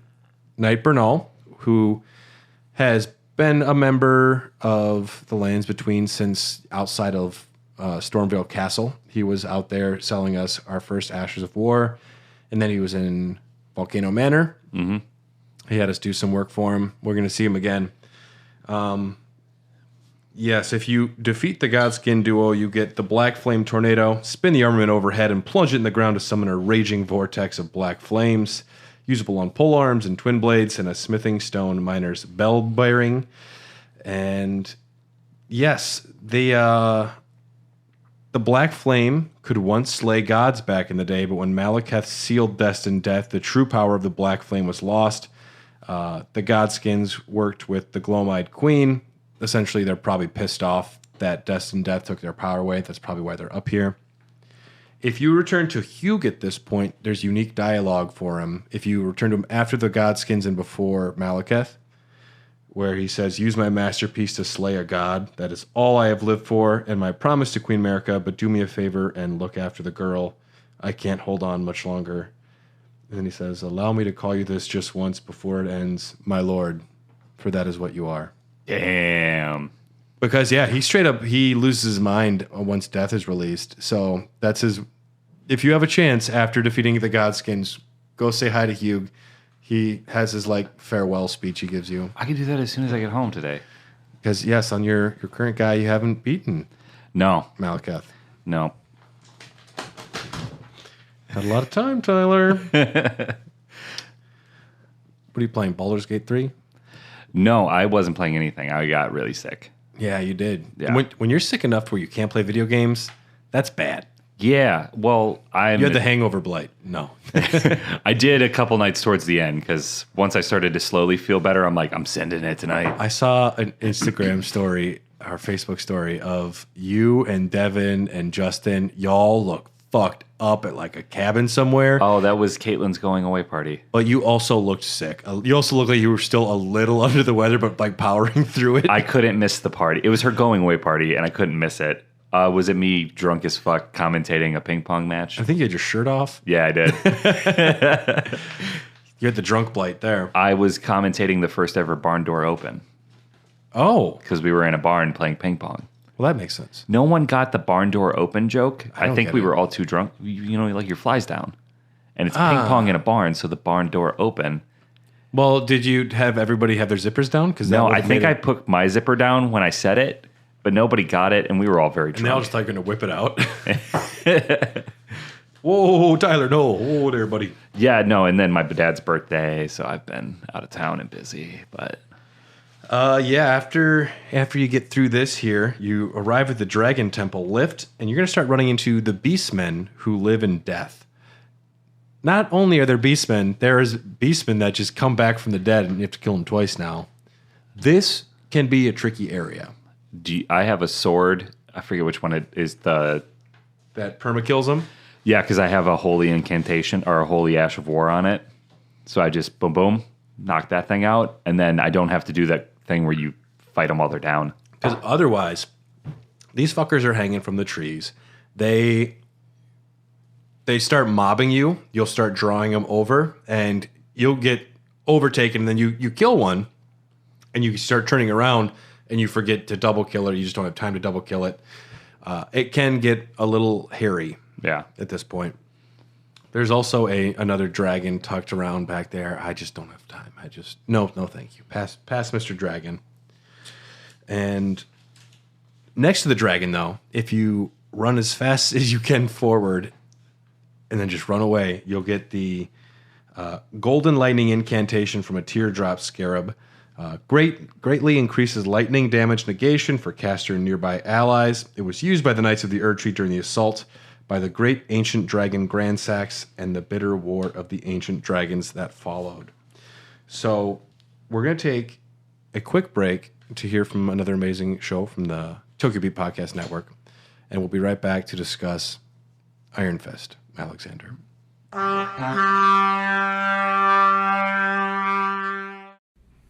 Knight Bernahl, who has been a member of the Lands Between since outside of Stormvale Castle. He was out there selling us our first Ashes of War, and then he was in Volcano Manor. Mm-hmm. He had us do some work for him. We're going to see him again. Yes, if you defeat the Godskin duo, you get the Black Flame Tornado, spin the armament overhead, and plunge it in the ground to summon a raging vortex of black flames, usable on polearms and twin blades, and a smithing stone miner's bell bearing. And yes, the Black Flame could once slay gods back in the day, but when Malekith sealed Destined death, the true power of the Black Flame was lost. The Godskins worked with the Gloam-Eyed Queen. Essentially, they're probably pissed off that Destined death took their power away. That's probably why they're up here. If you return to Hugh at this point, there's unique dialogue for him. If you return to him after the Godskins and before Malekith, where he says, "Use my masterpiece to slay a god. That is all I have lived for, and my promise to Queen America, but do me a favor and look after the girl. I can't hold on much longer." And then he says, "Allow me to call you this just once before it ends, my lord, for that is what you are." Damn. Because, yeah, he loses his mind once death is released. So that's his... If you have a chance after defeating the Godskins, go say hi to Hugh. He has his, farewell speech he gives you. I can do that as soon as I get home today. Because, yes, on your current guy, you haven't beaten No. Malekith. No. Had a lot of time, Tyler. What are you playing? Baldur's Gate 3? No, I wasn't playing anything. I got really sick. Yeah, you did. Yeah. When you're sick enough where you can't play video games, that's bad. Yeah, well, You had the hangover blight. No. I did a couple nights towards the end because once I started to slowly feel better, I'm like, I'm sending it tonight. I saw an Instagram story, or Facebook story, of you and Devin and Justin. Y'all look fucked up at like a cabin somewhere. Oh, that was Caitlin's going away party. But you also looked sick. You also looked like you were still a little under the weather, but like powering through it. I couldn't miss the party. It was her going away party, and I couldn't miss it. Was it me drunk as fuck commentating a ping pong match? I think you had your shirt off. Yeah, I did. You had the drunk blight there. I was commentating the first ever barn door open Oh, because we were in a barn playing ping pong. well, that makes sense. No one got the barn door open joke. I don't think get we it. were all too drunk. You know, like your flies down. And it's ping pong in a barn, so the barn door open. Well, did you have everybody have their zippers down? Because No, I think I put my zipper down when I said it, but nobody got it, and we were all very And now drunk. just like going to whip it out. Whoa, Tyler, no. Whoa there, buddy. Yeah, no, and then my dad's birthday, so I've been out of town and busy. But Yeah, after you get through this here, you arrive at the Dragon Temple lift, and you're going to start running into the beastmen who live in death. Not only are there beastmen, there's beastmen that just come back from the dead, and you have to kill them twice now. This can be a tricky area. I have a sword. I forget which one it is. That perma-kills them? Yeah, because I have a holy incantation or a holy ash of war on it. So I just boom, boom, knock that thing out, and then I don't have to do that thing where you fight them while they're down. Because otherwise, these fuckers are hanging from the trees. They start mobbing you. You'll start drawing them over, and you'll get overtaken. And then you kill one, and you start turning around, and you forget to double kill it. You just don't have time to double kill it. It can get a little hairy. Yeah. At this point, there's also another dragon tucked around back there. I just don't have time. No, thank you. Pass, Mr. Dragon. And next to the dragon, though, if you run as fast as you can forward, and then just run away, you'll get the golden lightning incantation from a teardrop scarab. Greatly increases lightning damage negation for caster and nearby allies. It was used by the Knights of the Erdtree during the assault by the great ancient dragon Grandsax and the bitter war of the ancient dragons that followed. So we're going to take a quick break to hear from another amazing show from the Tokyo Beat Podcast Network, and we'll be right back to discuss Iron Fist, Alexander.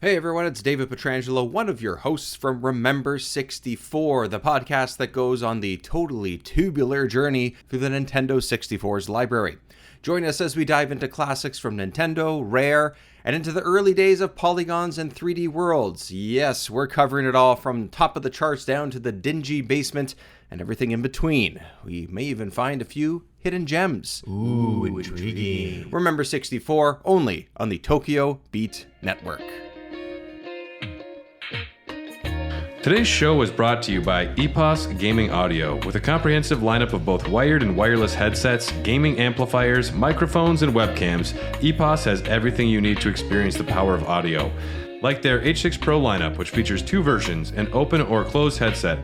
Hey everyone, it's David Petrangelo, one of your hosts from Remember 64, the podcast that goes on the totally tubular journey through the Nintendo 64's library. Join us as we dive into classics from Nintendo, Rare, and into the early days of polygons and 3D worlds. Yes, we're covering it all from top of the charts down to the dingy basement and everything in between. We may even find a few hidden gems. Ooh, intriguing. Remember 64, only on the Tokyo Beat Network. Today's show is brought to you by EPOS Gaming Audio, with a comprehensive lineup of both wired and wireless headsets, gaming amplifiers, microphones, and webcams. EPOS has everything you need to experience the power of audio. Like their H6 Pro lineup, which features two versions, an open or closed headset.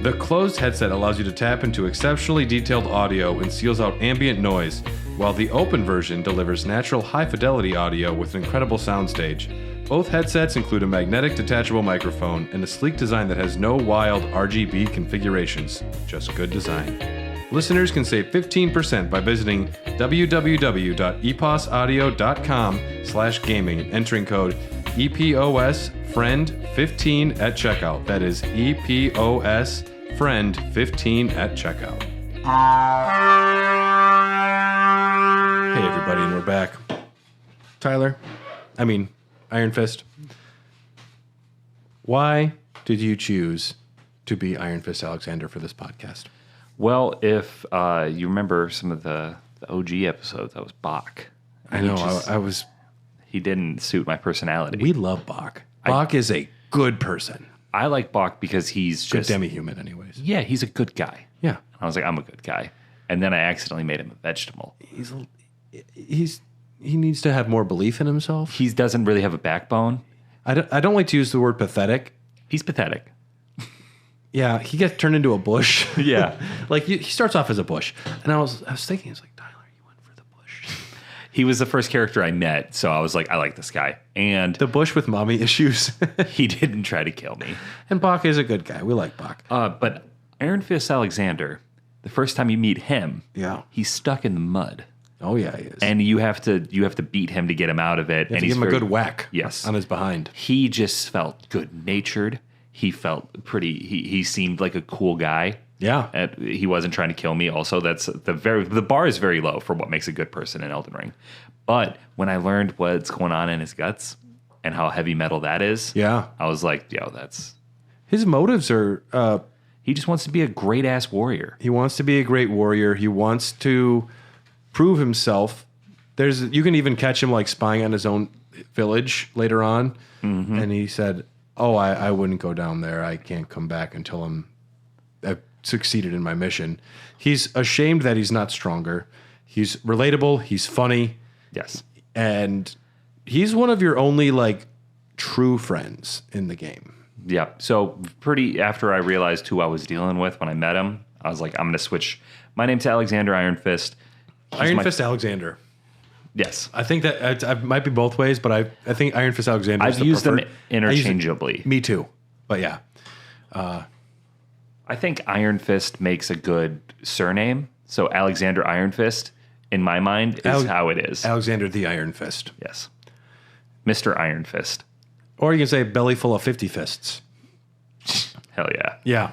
The closed headset allows you to tap into exceptionally detailed audio and seals out ambient noise, while the open version delivers natural high-fidelity audio with an incredible soundstage. Both headsets include a magnetic detachable microphone and a sleek design that has no wild RGB configurations, just good design. Listeners can save 15% by visiting www.eposaudio.com/gaming and entering code EPOSFRIEND15 at checkout. That is EPOSFRIEND15 at checkout. Hey everybody, and we're back. Iron Fist. Why did you choose to be Iron Fist Alexander for this podcast? Well, if you remember some of the OG episodes, that was Bach. I know. I was. He didn't suit my personality. We love Bach. Bach is a good person. I like Bach because he's Good just demi-human, anyways. Yeah, he's a good guy. Yeah. I was like, I'm a good guy. and then I accidentally made him a vegetable. He needs to have more belief in himself. He doesn't really have a backbone. I don't like to use the word pathetic. He's pathetic. Yeah, he gets turned into a bush. Yeah. Like he starts off as a bush, and I was thinking, it's like, Tyler, you went for the bush. He was the first character I met, so I was like, I like this guy. And The bush with mommy issues. he didn't try to kill me. And Bach is a good guy. We like Bach. But Iron Fist Alexander, the first time you meet him, Yeah. he's stuck in the mud. Oh yeah, he is. And you have to beat him to get him out of it. You have and to he's give him a very- good whack. Yes. On his behind. He just felt good natured. He felt pretty. He seemed like a cool guy. Yeah. He wasn't trying to kill me. Also, that's the bar is very low for what makes a good person in Elden Ring. But when I learned what's going on in his guts and how heavy metal that is, Yeah. I was like, yo, that's. His motives are. He just wants to be a great ass warrior. He wants to be a great warrior. He wants to prove himself. You can even catch him like spying on his own village later on, and he said, "Oh, I wouldn't go down there. I can't come back until I've succeeded in my mission." He's ashamed that he's not stronger. He's relatable. He's funny, Yes. and he's one of your only like true friends in the game. Yeah. So after I realized who I was dealing with when I met him, I was like, I'm going to switch my name to Alexander Iron Fist. Iron Fist Alexander. Yes. I think that it might be both ways, but I think Iron Fist Alexander. I've used them interchangeably. Me too, but yeah. I think Iron Fist makes a good surname. So Alexander Iron Fist, in my mind, is how it is. Alexander the Iron Fist. Yes. Mr. Iron Fist. Or you can say belly full of 50 fists. Hell yeah. Yeah.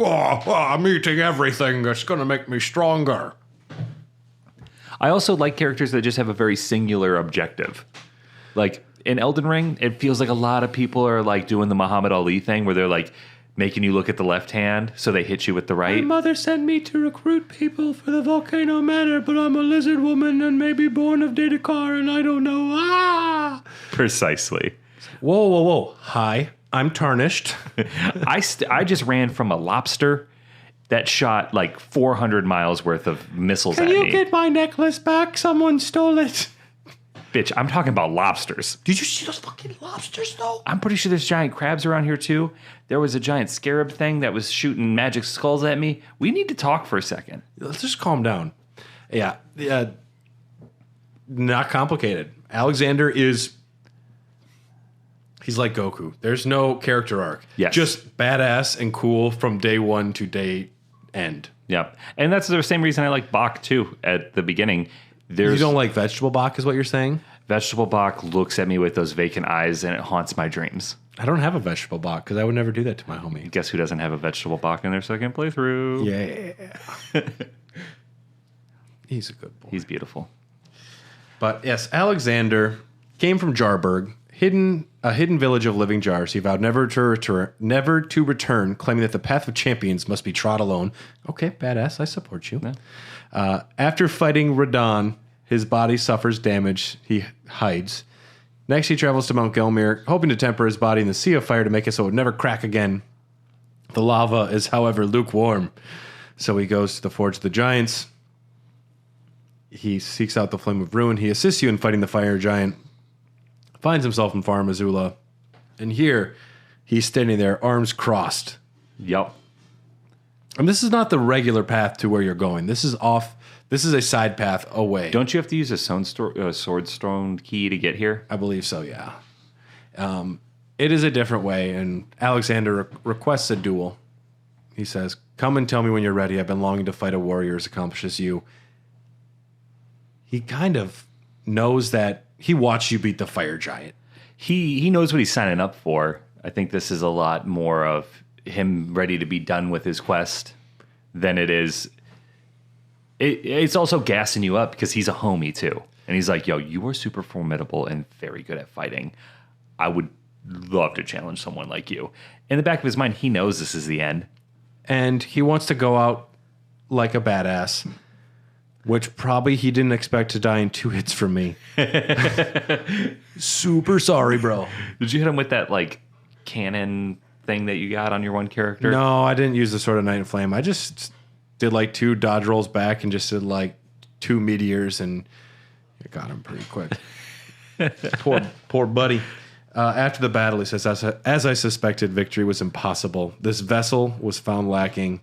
I'm eating everything that's going to make me stronger. I also like characters that just have a very singular objective. Like in Elden Ring, it feels like a lot of people are like doing the Muhammad Ali thing where they're like making you look at the left hand so they hit you with the right. My mother sent me to recruit people for the Volcano Manor, but I'm a lizard woman and maybe born of Datakar and I don't know. Ah! Precisely. Whoa. Hi, I'm tarnished. I just ran from a lobster that shot like 400 miles worth of missiles at me. Can you get my necklace back? Someone stole it. Bitch, I'm talking about lobsters. Did you see those fucking lobsters, though? I'm pretty sure there's giant crabs around here, too. There was a giant scarab thing that was shooting magic skulls at me. We need to talk for a second. Let's just calm down. Yeah. Not complicated. Alexander is... He's like Goku. There's no character arc. Yes. Just badass and cool from day one to day end. Yeah. And that's the same reason I like Bach, too, at the beginning. You don't like vegetable Bach, is what you're saying? Vegetable Bach looks at me with those vacant eyes, and it haunts my dreams. I don't have a vegetable Bach because I would never do that to my homie. Guess who doesn't have a vegetable Bach in their second playthrough? Yeah. He's a good boy. He's beautiful. But yes, Alexander came from Jarburg, a hidden village of living jars. He vowed never to return, claiming that the path of champions must be trod alone. Okay, badass. I support you. Yeah. After fighting Radon, his body suffers damage. He hides. Next, he travels to Mount Gelmir, hoping to temper his body in the sea of fire to make it so it would never crack again. The lava is, however, lukewarm. So he goes to the Forge of the Giants. He seeks out the Flame of Ruin. He assists you in fighting the fire giant. Finds himself in Farum Azula. And here, he's standing there, arms crossed. Yep. And this is not the regular path to where you're going. This is a side path away. Don't you have to use a sword stone key to get here? I believe so, yeah. It is a different way, and Alexander requests a duel. He says, "Come and tell me when you're ready. I've been longing to fight a warrior as accomplished as you." He kind of knows that he watched you beat the fire giant. He knows what he's signing up for. I think this is a lot more of him ready to be done with his quest than it is. It's also gassing you up because he's a homie too. And he's like, yo, you are super formidable and very good at fighting. I would love to challenge someone like you. In the back of his mind, he knows this is the end. And he wants to go out like a badass, which probably he didn't expect to die in 2 hits from me. Super sorry, bro. Did you hit him with that like cannon thing that you got on your one character? No, I didn't use the Sword of Night and Flame. I just did like 2 dodge rolls back and just did like 2 meteors and it got him pretty quick. poor buddy. After the battle, he says, as I suspected, victory was impossible. This vessel was found lacking.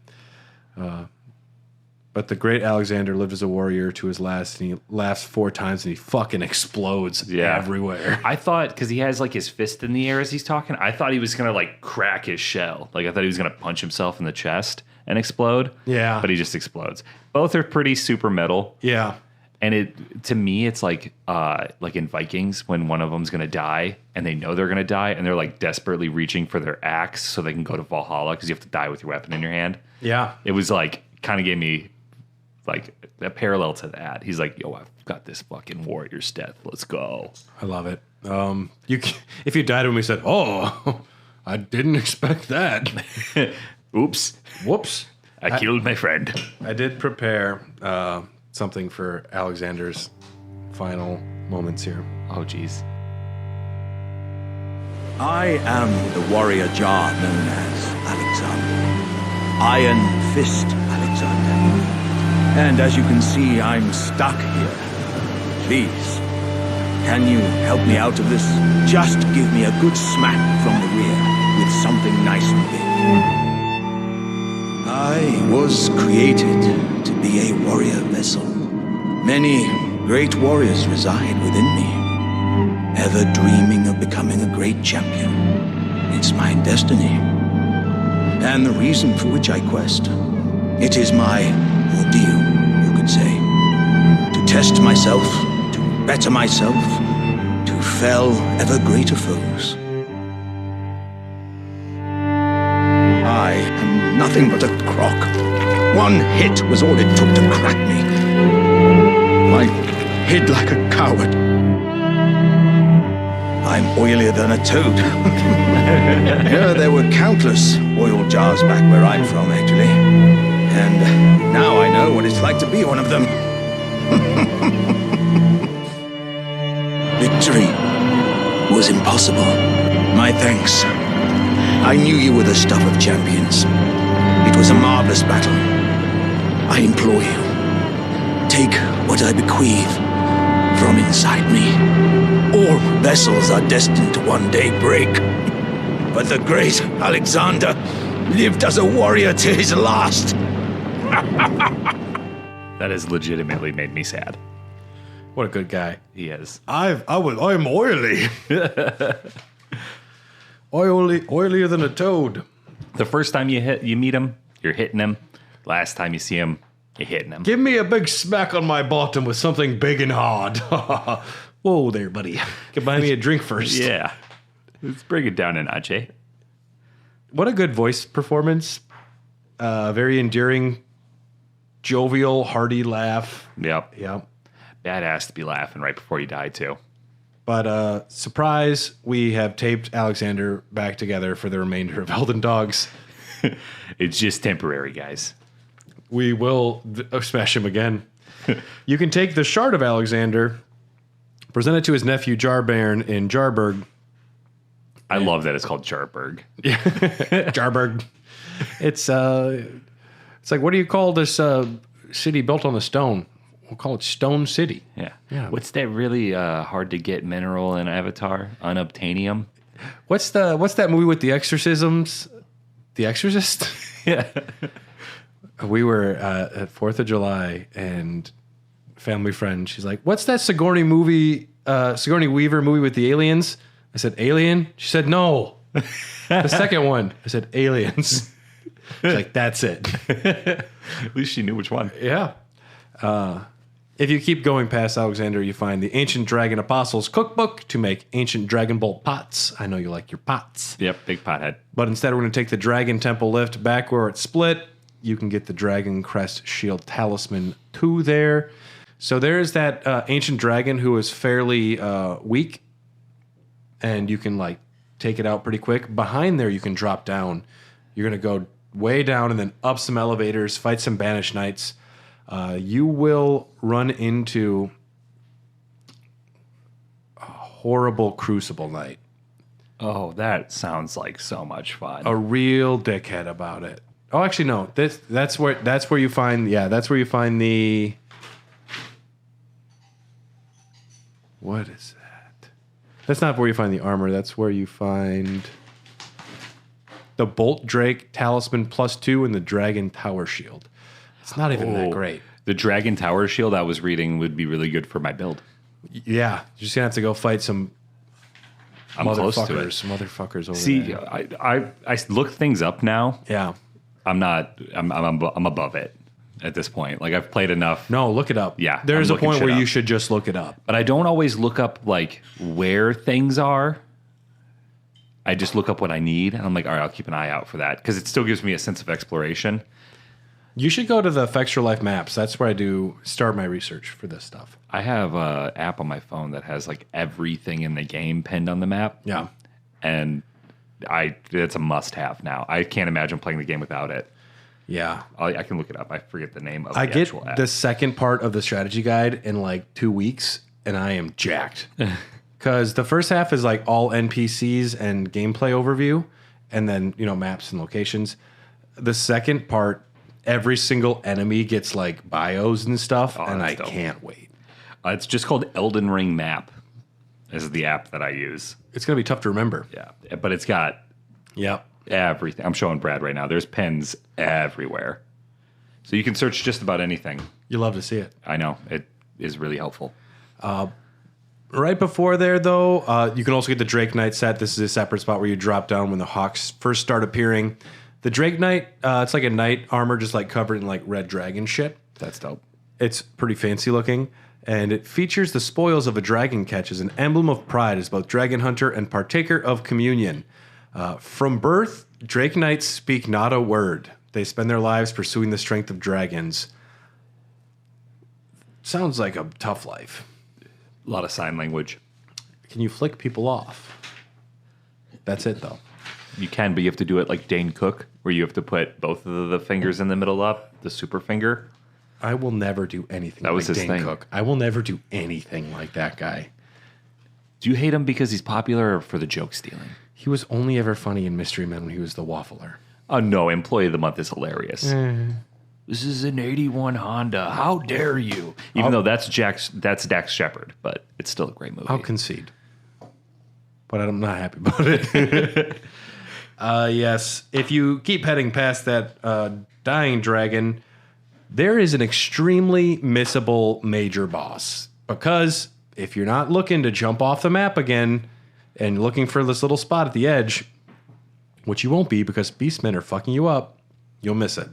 But the great Alexander lived as a warrior to his last, and he laughs 4 times, and he fucking explodes everywhere. I thought, because he has like his fist in the air as he's talking, I thought he was going to like crack his shell. Like I thought he was going to punch himself in the chest and explode. Yeah. But he just explodes. Both are pretty super metal. Yeah. And to me, it's like in Vikings when one of them's going to die and they know they're going to die and they're like desperately reaching for their axe so they can go to Valhalla because you have to die with your weapon in your hand. Yeah. It was like, kind of gave me like a parallel to that. He's like, yo, I've got this fucking warrior's death. Let's go. I love it. If you died when we said, oh, I didn't expect that. Oops. Whoops. I killed my friend. I did prepare something for Alexander's final moments here. Oh, geez. I am the warrior jar known as Alexander. Iron Fist Alexander. And as you can see, I'm stuck here. Please, can you help me out of this? Just give me a good smack from the rear with something nice and big. I was created to be a warrior vessel. Many great warriors reside within me, ever dreaming of becoming a great champion. It's my destiny. And the reason for which I quest. It is my ordeal, you could say. To test myself, to better myself, to fell ever greater foes. I am nothing but a crock. One hit was all it took to crack me. I hid like a coward. I'm oilier than a toad. Yeah, there were countless oil jars back where I'm from, actually. And now I know what it's like to be one of them. Victory was impossible. My thanks. I knew you were the stuff of champions. It was a marvelous battle. I implore you, take what I bequeath from inside me. All vessels are destined to one day break. But the great Alexander lived as a warrior to his last. That has legitimately made me sad. What a good guy. He is. I'm oily. Oilier than a toad. The first time you meet him, you're hitting him. Last time you see him, you're hitting him. Give me a big smack on my bottom with something big and hard. Whoa there, buddy. Get buy me a drink first. Yeah. Let's bring it down a notch, eh? What a good voice performance. Very endearing, jovial, hearty laugh. Yep. Yep. Badass to be laughing right before you die, too. But surprise, we have taped Alexander back together for the remainder of Elden Dogs. It's just temporary, guys. We will smash him again. You can take the shard of Alexander, present it to his nephew Jarbairn in Jarburg. I love that it's called Jarburg. Yeah, Jarburg. It's like, what do you call this city built on the stone? We'll call it Stone City. Yeah. Yeah. What's that really hard to get mineral in Avatar? Unobtainium? What's that movie with the exorcisms? The Exorcist? Yeah. We were at 4th of July and family friend, she's like, what's that Sigourney Weaver movie with the aliens? I said, Alien? She said, no. The second one. I said, Aliens. She's like, that's it. At least she knew which one. Yeah. If you keep going past Alexander, you find the Ancient Dragon Apostles Cookbook to make Ancient Dragon Bolt pots. I know you like your pots. Yep, big pothead. But instead, we're going to take the Dragon Temple lift back where it's split. You can get the Dragon Crest Shield Talisman too there. So there's that Ancient Dragon who is fairly weak. And you can like take it out pretty quick. Behind there, you can drop down. You're going to go way down and then up some elevators, fight some banished knights. You will run into a horrible crucible knight. Oh, that sounds like so much fun. A real dickhead about it. Oh, actually, no. That's where you find. Yeah, that's where you find the. What is that? That's not where you find the armor. That's where you find the Bolt Drake Talisman +2 and the Dragon Tower Shield. It's not even that great. The Dragon Tower Shield I was reading would be really good for my build. Yeah, you're just gonna have to go fight some. I'm close to it. Some motherfuckers over See, there. I look things up now. Yeah. I'm above it at this point. Like I've played enough. No, look it up. Yeah, There's I'm a point looking where shit you up. should just look it up. But I don't always look up like where things are. I just look up what I need, and I'm like, all right, I'll keep an eye out for that because it still gives me a sense of exploration. You should go to the Effects Your Life maps. That's where I do start my research for this stuff. I have an app on my phone that has like everything in the game pinned on the map. Yeah. And it's a must-have now. I can't imagine playing the game without it. Yeah. I can look it up. I forget the name of I the get actual app. the second part of the strategy guide in like 2 weeks, and I am jacked. Because the first half is like all NPCs and gameplay overview, and then, maps and locations. The second part, every single enemy gets like bios and stuff, and I that's dope. can't wait. It's just called Elden Ring Map. This is the app that I use. It's going to be tough to remember. Yeah, but it's got Yep. everything. I'm showing Brad right now. There's pins everywhere. So you can search just about anything. You love to see it. I know. It is really helpful. Right before there, though, you can also get the Drake Knight set. This is a separate spot where you drop down when the Hawks first start appearing. The Drake Knight, it's like a knight armor just like covered in like red dragon shit. That's dope. It's pretty fancy looking, and it features the spoils of a dragon catch as an emblem of pride as both dragon hunter and partaker of communion. From birth, Drake Knights speak not a word. They spend their lives pursuing the strength of dragons. Sounds like a tough life. A lot of sign language. Can you flick people off? That's it, though. You can, but you have to do it like Dane Cook, where you have to put both of the fingers in the middle up, the super finger. I will never do anything That was like his Dane thing. Cook. I will never do anything like that guy. Do you hate him because he's popular or for the joke stealing? He was only ever funny in Mystery Men when he was the waffler. Oh, no. Employee of the Month is hilarious. This is an 81 Honda. How dare you? Even though that's Dax Shepard, but it's still a great movie. I'll concede. But I'm not happy about it. Yes. If you keep heading past that dying dragon, there is an extremely missable major boss. Because if you're not looking to jump off the map again and looking for this little spot at the edge, which you won't be because beastmen are fucking you up, you'll miss it.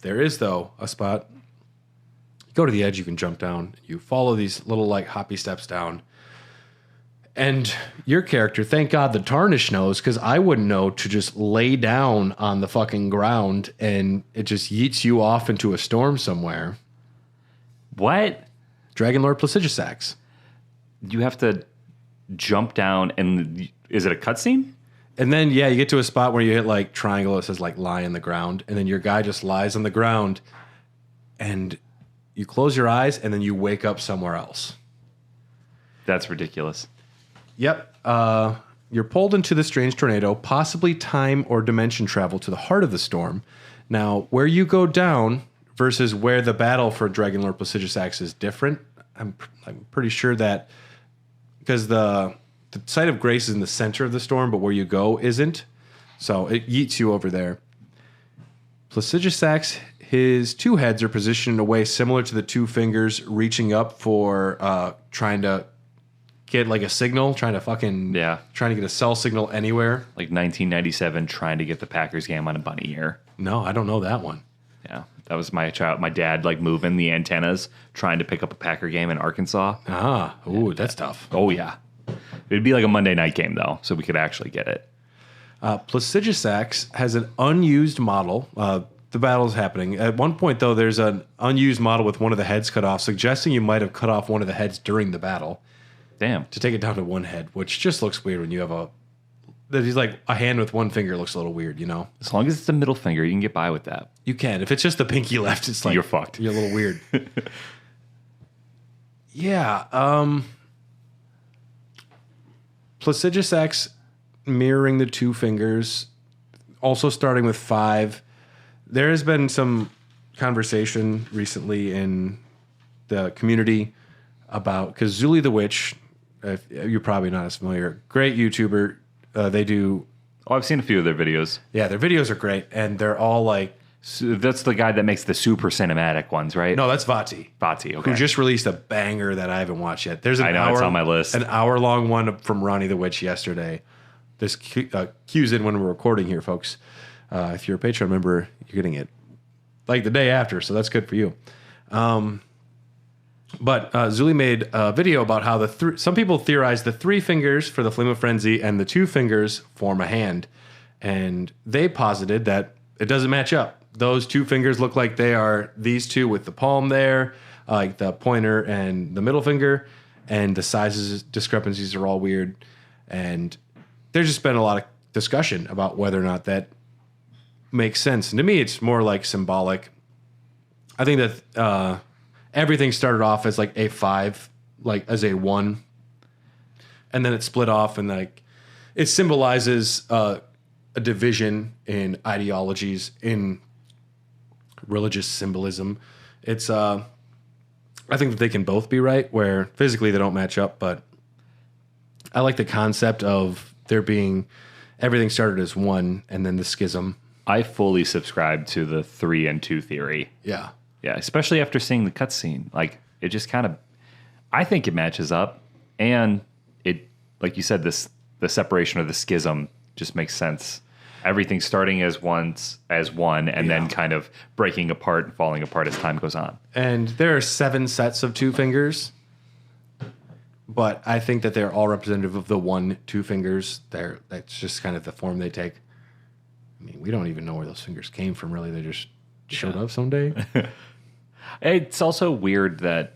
There is, though, a spot. You go to the edge, you can jump down. You follow these little, like, hoppy steps down. And your character, thank God the Tarnish knows, because I wouldn't know to just lay down on the fucking ground and it just yeets you off into a storm somewhere. What? Dragon Lord Placidusax. You have to jump down, and is it a cutscene? And then, yeah, you get to a spot where you hit, like, triangle. It says, like, lie on the ground. And then your guy just lies on the ground. And you close your eyes, and then you wake up somewhere else. That's ridiculous. Yep. You're pulled into the strange tornado, possibly time or dimension travel to the heart of the storm. Now, where you go down versus where the battle for Dragon Lord Placidusax is different, I'm pretty sure that because the site of grace is in the center of the storm, but where you go isn't. So it yeets you over there. Placidusax, his two heads are positioned in a way similar to the two fingers reaching up for trying to get like a signal, trying to get a cell signal anywhere. Like 1997, trying to get the Packers game on a bunny ear. No, I don't know that one. Yeah, that was my dad like moving the antennas, trying to pick up a Packer game in Arkansas. That's tough. Oh yeah, it'd be like a Monday night game though, so we could actually get it. Placidusax has an unused model. The battle's happening. At one point, though, there's an unused model with one of the heads cut off, suggesting you might have cut off one of the heads during the battle. Damn. To take it down to one head, which just looks weird when you have he's like a hand with one finger looks a little weird, you know? As long as it's the middle finger, you can get by with that. You can. If it's just the pinky left, it's like... You're fucked. You're a little weird. Yeah. Placidusax mirroring the two fingers also starting with 5. There has been some conversation recently in the community about, because Zuli the Witch, you're probably not as familiar, great YouTuber. They do. Oh, I've seen a few of their videos. Yeah, their videos are great, and they're all like. So that's the guy that makes the super cinematic ones, right? No, that's Vati. Vati, okay. Who just released a banger that I haven't watched yet. There's it's on my list. An hour-long one from Ronnie the Witch yesterday. This cues in when we're recording here, folks. If you're a Patreon member, you're getting it like the day after, so that's good for you. But Zuli made a video about how some people theorize the 3 fingers for the Flame of Frenzy and the 2 fingers form a hand. And they posited that it doesn't match up. Those 2 fingers look like they are these 2 with the palm there, like the pointer and the middle finger, and the sizes discrepancies are all weird. And there's just been a lot of discussion about whether or not that makes sense. And to me, it's more like symbolic. I think that everything started off as like a 5, like as a 1, and then it split off, and like it symbolizes a division in ideologies, in religious symbolism. It's I think that they can both be right, where physically they don't match up, but I like the concept of there being everything started as 1 and then the schism. I fully subscribe to the 3 and 2 theory. Yeah. Yeah, especially after seeing the cutscene. Like, it just kind of, I think it matches up, and it, like you said, the separation of the schism just makes sense. Everything starting as one, and then kind of breaking apart and falling apart as time goes on. And there are 7 sets of 2 fingers, but I think that they're all representative of the 2 fingers. That's just kind of the form they take. I mean, we don't even know where those fingers came from, really. They just showed up someday. It's also weird that,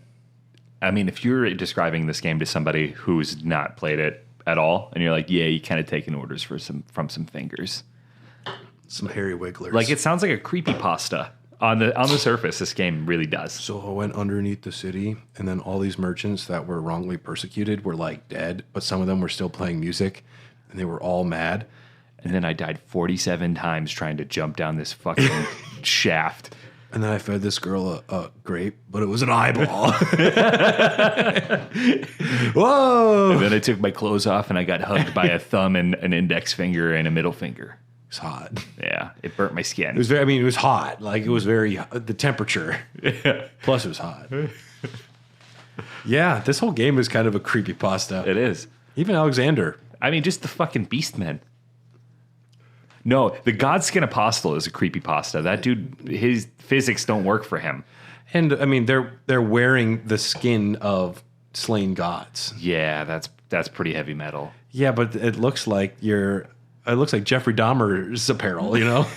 I mean, if you're describing this game to somebody who's not played it at all, and you're like, yeah, you kind of taking orders from some fingers. Some hairy wigglers. Like, it sounds like a creepypasta. On the surface, this game really does. So I went underneath the city, and then all these merchants that were wrongly persecuted were like dead, but some of them were still playing music, and they were all mad. And then I died 47 times trying to jump down this fucking shaft. And then I fed this girl a grape, but it was an eyeball. Whoa! And then I took my clothes off, and I got hugged by a thumb and an index finger and a middle finger. It's hot. Yeah, it burnt my skin. It was it was hot. Like, it was very, the temperature. Yeah. Plus, it was hot. Yeah, this whole game is kind of a creepypasta. It is. Even Alexander. I mean, just the fucking beastmen. No, the godskin apostle is a creepypasta. That dude, his physics don't work for him. And, I mean, they're wearing the skin of slain gods. Yeah, that's pretty heavy metal. Yeah, but it looks like Jeffrey Dahmer's apparel, you know?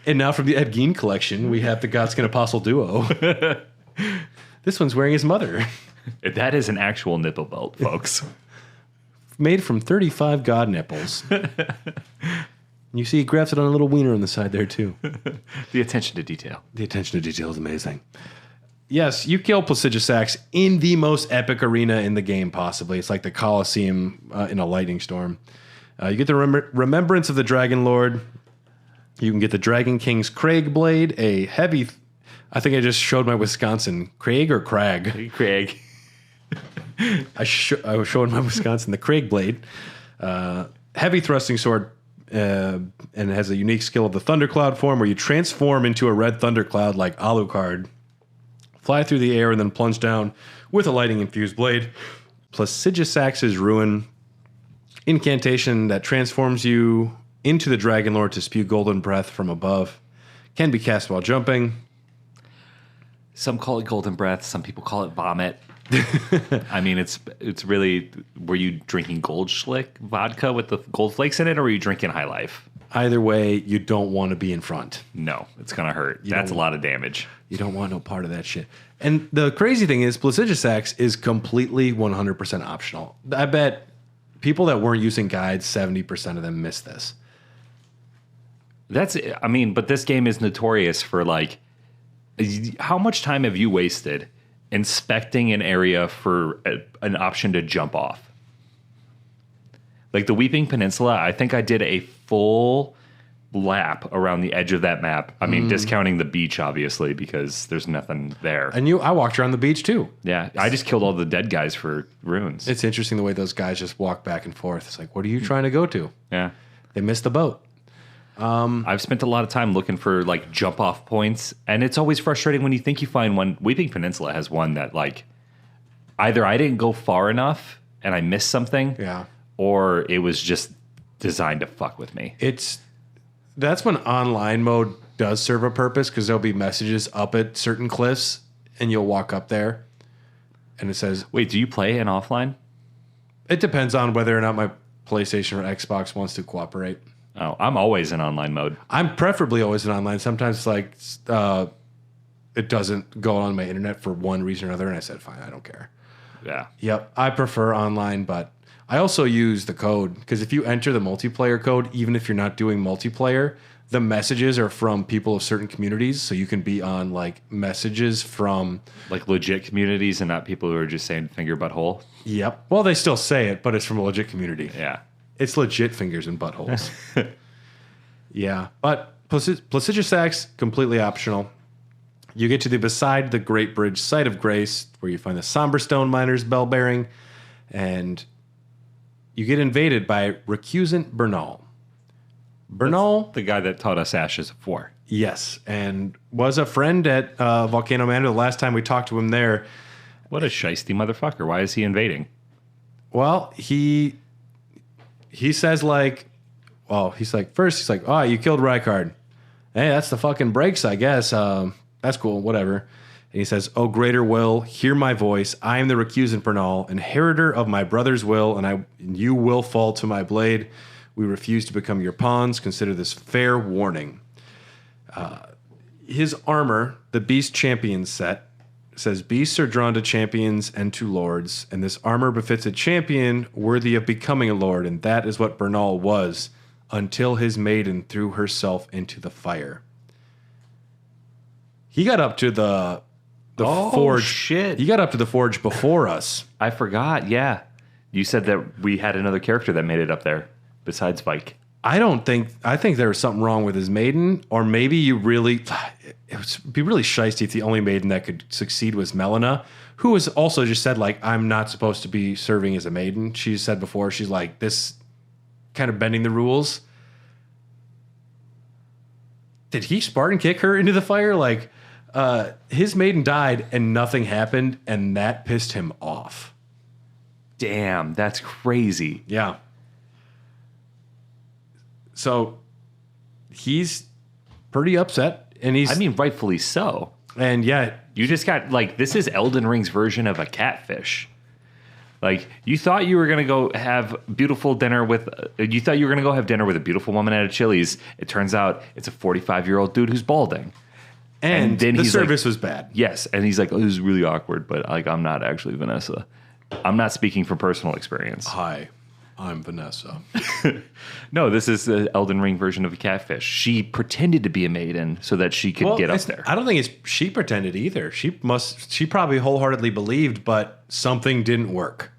And now from the Ed Gein collection, we have the Godskin Apostle duo. This one's wearing his mother. That is an actual nipple belt, folks. Made from 35 god nipples. You see, he grafts it on a little wiener on the side there, too. The attention to detail. The attention to detail is amazing. Yes, you kill Placidusax in the most epic arena in the game, possibly. It's like the Colosseum in a lightning storm. You get the Remembrance of the Dragon Lord. You can get the Dragon King's Craig Blade, a heavy... I think I just showed my Wisconsin. Craig or Crag? Craig. I was showing my Wisconsin the Craig Blade. Heavy thrusting sword, and it has a unique skill of the Thundercloud form where you transform into a red thundercloud like Alucard, fly through the air, and then plunge down with a lightning-infused blade. Placidusax's Ruin, incantation that transforms you into the Dragon Lord to spew golden breath from above. Can be cast while jumping. Some call it golden breath. Some people call it vomit. I mean, it's really, were you drinking Goldschlick vodka with the gold flakes in it, or were you drinking High Life? Either way, you don't want to be in front. No, it's going to hurt. That's a lot of damage. You don't want no part of that shit. And the crazy thing is, Placidusax is completely 100% optional. I bet people that weren't using guides, 70% of them missed this. But this game is notorious for, like, how much time have you wasted inspecting an area for an option to jump off? Like the Weeping Peninsula, I think I did a full lap around the edge of that map. I mean, discounting the beach, obviously, because there's nothing there. And I walked around the beach too. Yeah, I just killed all the dead guys for runes. It's interesting the way those guys just walk back and forth. It's like, what are you trying to go to? Yeah. They missed the boat. I've spent a lot of time looking for like jump off points, and it's always frustrating when you think you find one. Weeping Peninsula has one that like either I didn't go far enough and I missed something, Yeah. or it was just designed to fuck with me. That's when online mode does serve a purpose, because there'll be messages up at certain cliffs and you'll walk up there and it says, Wait, do you play an offline? it depends on whether or not my PlayStation or Xbox wants to cooperate. Oh, I'm always in online mode. I'm preferably always in online. Sometimes it's like it doesn't go on my internet for one reason or another, and I said, fine, I don't care. Yeah. Yep, I prefer online, but I also use the code, because if you enter the multiplayer code, even if you're not doing multiplayer, the messages are from people of certain communities, so you can be on like messages from... Like legit communities and not people who are just saying finger butthole. Yep. Well, they still say it, but it's from a legit community. Yeah. It's legit fingers and buttholes. Yeah, but Placidus Sacks, completely optional. You get to the beside the Great Bridge site of Grace, where you find the Somber Stone Miner's bell bearing, and you get invaded by recusant Bernahl. Bernahl, The guy that taught us Ashes of War. yes, and was a friend at Volcano Manor the last time we talked to him there. What a shiesty motherfucker. Why is he invading? Well, he says like, first he's like, oh, you killed Rykard. Hey, that's the fucking breaks, I guess. That's cool, whatever. And he says, oh, greater will, hear my voice. I am the recusant Bernahl, inheritor of my brother's will, and you will fall to my blade. We refuse to become your pawns. Consider this fair warning. His armor, the Beast Champion set, says beasts are drawn to champions and to lords, and this armor befits a champion worthy of becoming a lord, and that is what Bernahl was until his maiden threw herself into the fire. He got up to the forge. Shit. He got up to the forge before us. I forgot, yeah. You said that we had another character that made it up there besides Vike. I think there was something wrong with his maiden, or maybe it would be really shiesty if the only maiden that could succeed was Melina, who has also just said, like, I'm not supposed to be serving as a maiden. She said before, she's like, this kind of bending the rules. Did he Spartan kick her into the fire? Like, his maiden died and nothing happened, and that pissed him off. Damn, that's crazy. Yeah. So he's pretty upset, and rightfully so. And yeah, You just got, like, this is Elden Ring's version of a catfish. Like, you thought you were going to go have beautiful dinner with, you thought you were going to go have dinner with a beautiful woman at a Chili's. It turns out it's a 45-year-old dude who's balding. and then the he's service like, was bad. Yes, and he's like, oh, this is really awkward, but like, I'm not actually Vanessa. I'm not speaking from personal experience. Hi, I'm Vanessa. No, this is the Elden Ring version of a catfish. She pretended to be a maiden so that she could get up there. I don't think she pretended either. She probably wholeheartedly believed, but something didn't work.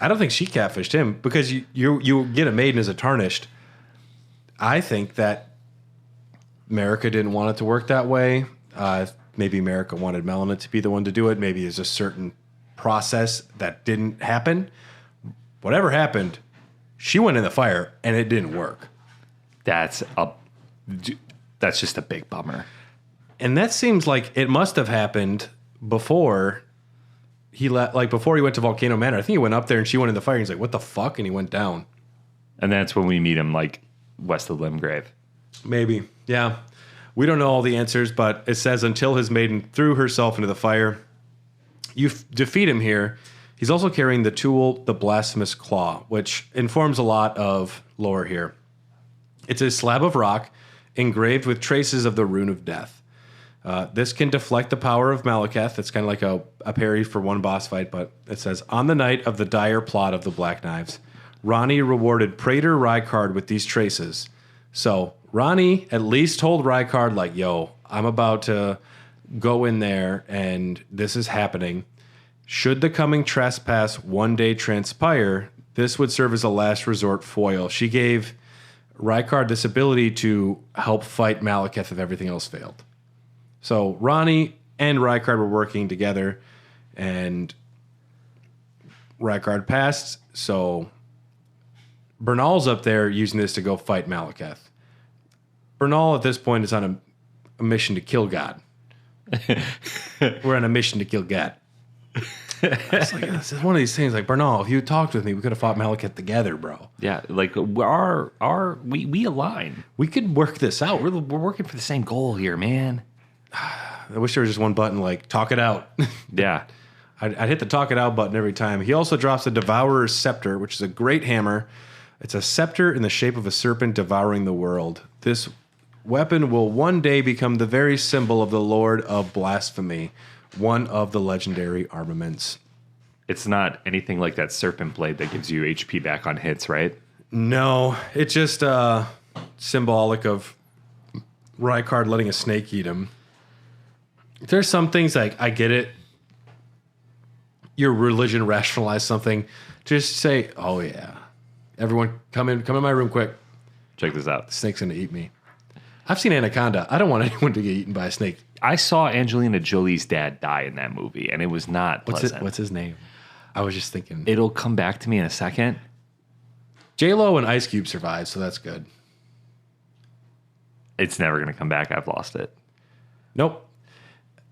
I don't think she catfished him, because you get a maiden as a tarnished. I think that Marika didn't want it to work that way. Maybe Marika wanted Melina to be the one to do it. Maybe there's a certain process that didn't happen. Whatever happened, she went in the fire and it didn't work. That's just a big bummer. And that seems like it must have happened before he before he went to Volcano Manor. I think he went up there and she went in the fire. And he's like, "What the fuck?" And he went down. And that's when we meet him, like, west of Limgrave. Maybe, yeah. We don't know all the answers, but it says until his maiden threw herself into the fire. You defeat him here. He's also carrying the tool, the Blasphemous Claw, which informs a lot of lore here. It's a slab of rock engraved with traces of the Rune of Death. This can deflect the power of Malekith. It's kind of like a parry for one boss fight, but it says, on the night of the dire plot of the Black Knives, Ronnie rewarded Praetor Rykard with these traces. So Ronnie at least told Rykard, like, yo, I'm about to go in there and this is happening. Should the coming trespass one day transpire, This would serve as a last resort foil. She gave Rykard this ability to help fight Malekith if everything else failed. So Ronnie and Rykard were working together, and Rykard passed, so Bernahl's up there using this to go fight Malekith. Bernahl at this point is on a mission to kill God. We're on a mission to kill God. It's like, this is one of these things like, Bernahl, if you had talked with me, we could have fought Malekith together, bro. Yeah, like we align. We could work this out. We're working for the same goal here, man. I wish there was just one button like talk it out. Yeah. I'd hit the talk it out button every time. He also drops the Devourer's Scepter, which is a great hammer. It's a scepter in the shape of a serpent devouring the world. This weapon will one day become the very symbol of the Lord of Blasphemy, one of the legendary armaments. It's not anything like that serpent blade that gives you HP back on hits, right? No, it's just symbolic of Rykard letting a snake eat him. There's some things like, I get it. Your religion rationalized something. Just say, oh yeah. Everyone come in my room quick. Check this out. The snake's gonna eat me. I've seen Anaconda. I don't want anyone to get eaten by a snake. I saw Angelina Jolie's dad die in that movie, and it was not pleasant. What's his name? I was just thinking. It'll come back to me in a second. J-Lo and Ice Cube survived, so that's good. It's never going to come back. I've lost it. Nope.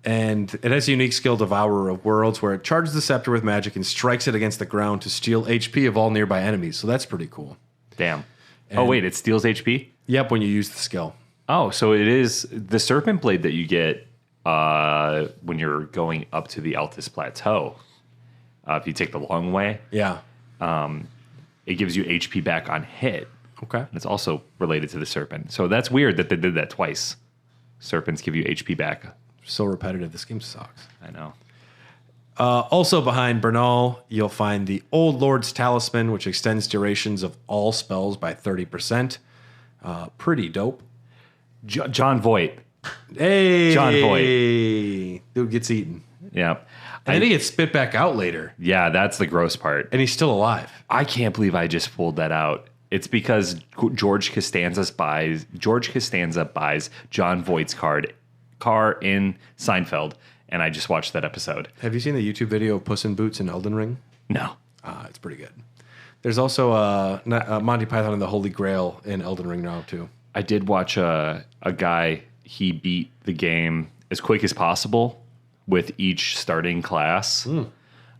And it has a unique skill, Devourer of Worlds, where it charges the scepter with magic and strikes it against the ground to steal HP of all nearby enemies. So that's pretty cool. Damn. And wait, it steals HP? Yep, when you use the skill. Oh, so it is the serpent blade that you get when you're going up to the Altus Plateau. If you take the long way, Yeah. it gives you HP back on hit. Okay. And it's also related to the serpent. So that's weird that they did that twice. Serpents give you HP back. So repetitive. This game sucks. I know. Also behind Bernahl, you'll find the Old Lord's Talisman, which extends durations of all spells by 30%. Pretty dope. John Voight. Hey! John Voight. Dude gets eaten. Yeah. And then he gets spit back out later. Yeah, that's the gross part. And he's still alive. I can't believe I just pulled that out. It's because George Costanza buys John Voight's car in Seinfeld, and I just watched that episode. Have you seen the YouTube video of Puss in Boots in Elden Ring? No. It's pretty good. There's also Monty Python and the Holy Grail in Elden Ring now, too. I did watch a guy, he beat the game as quick as possible with each starting class.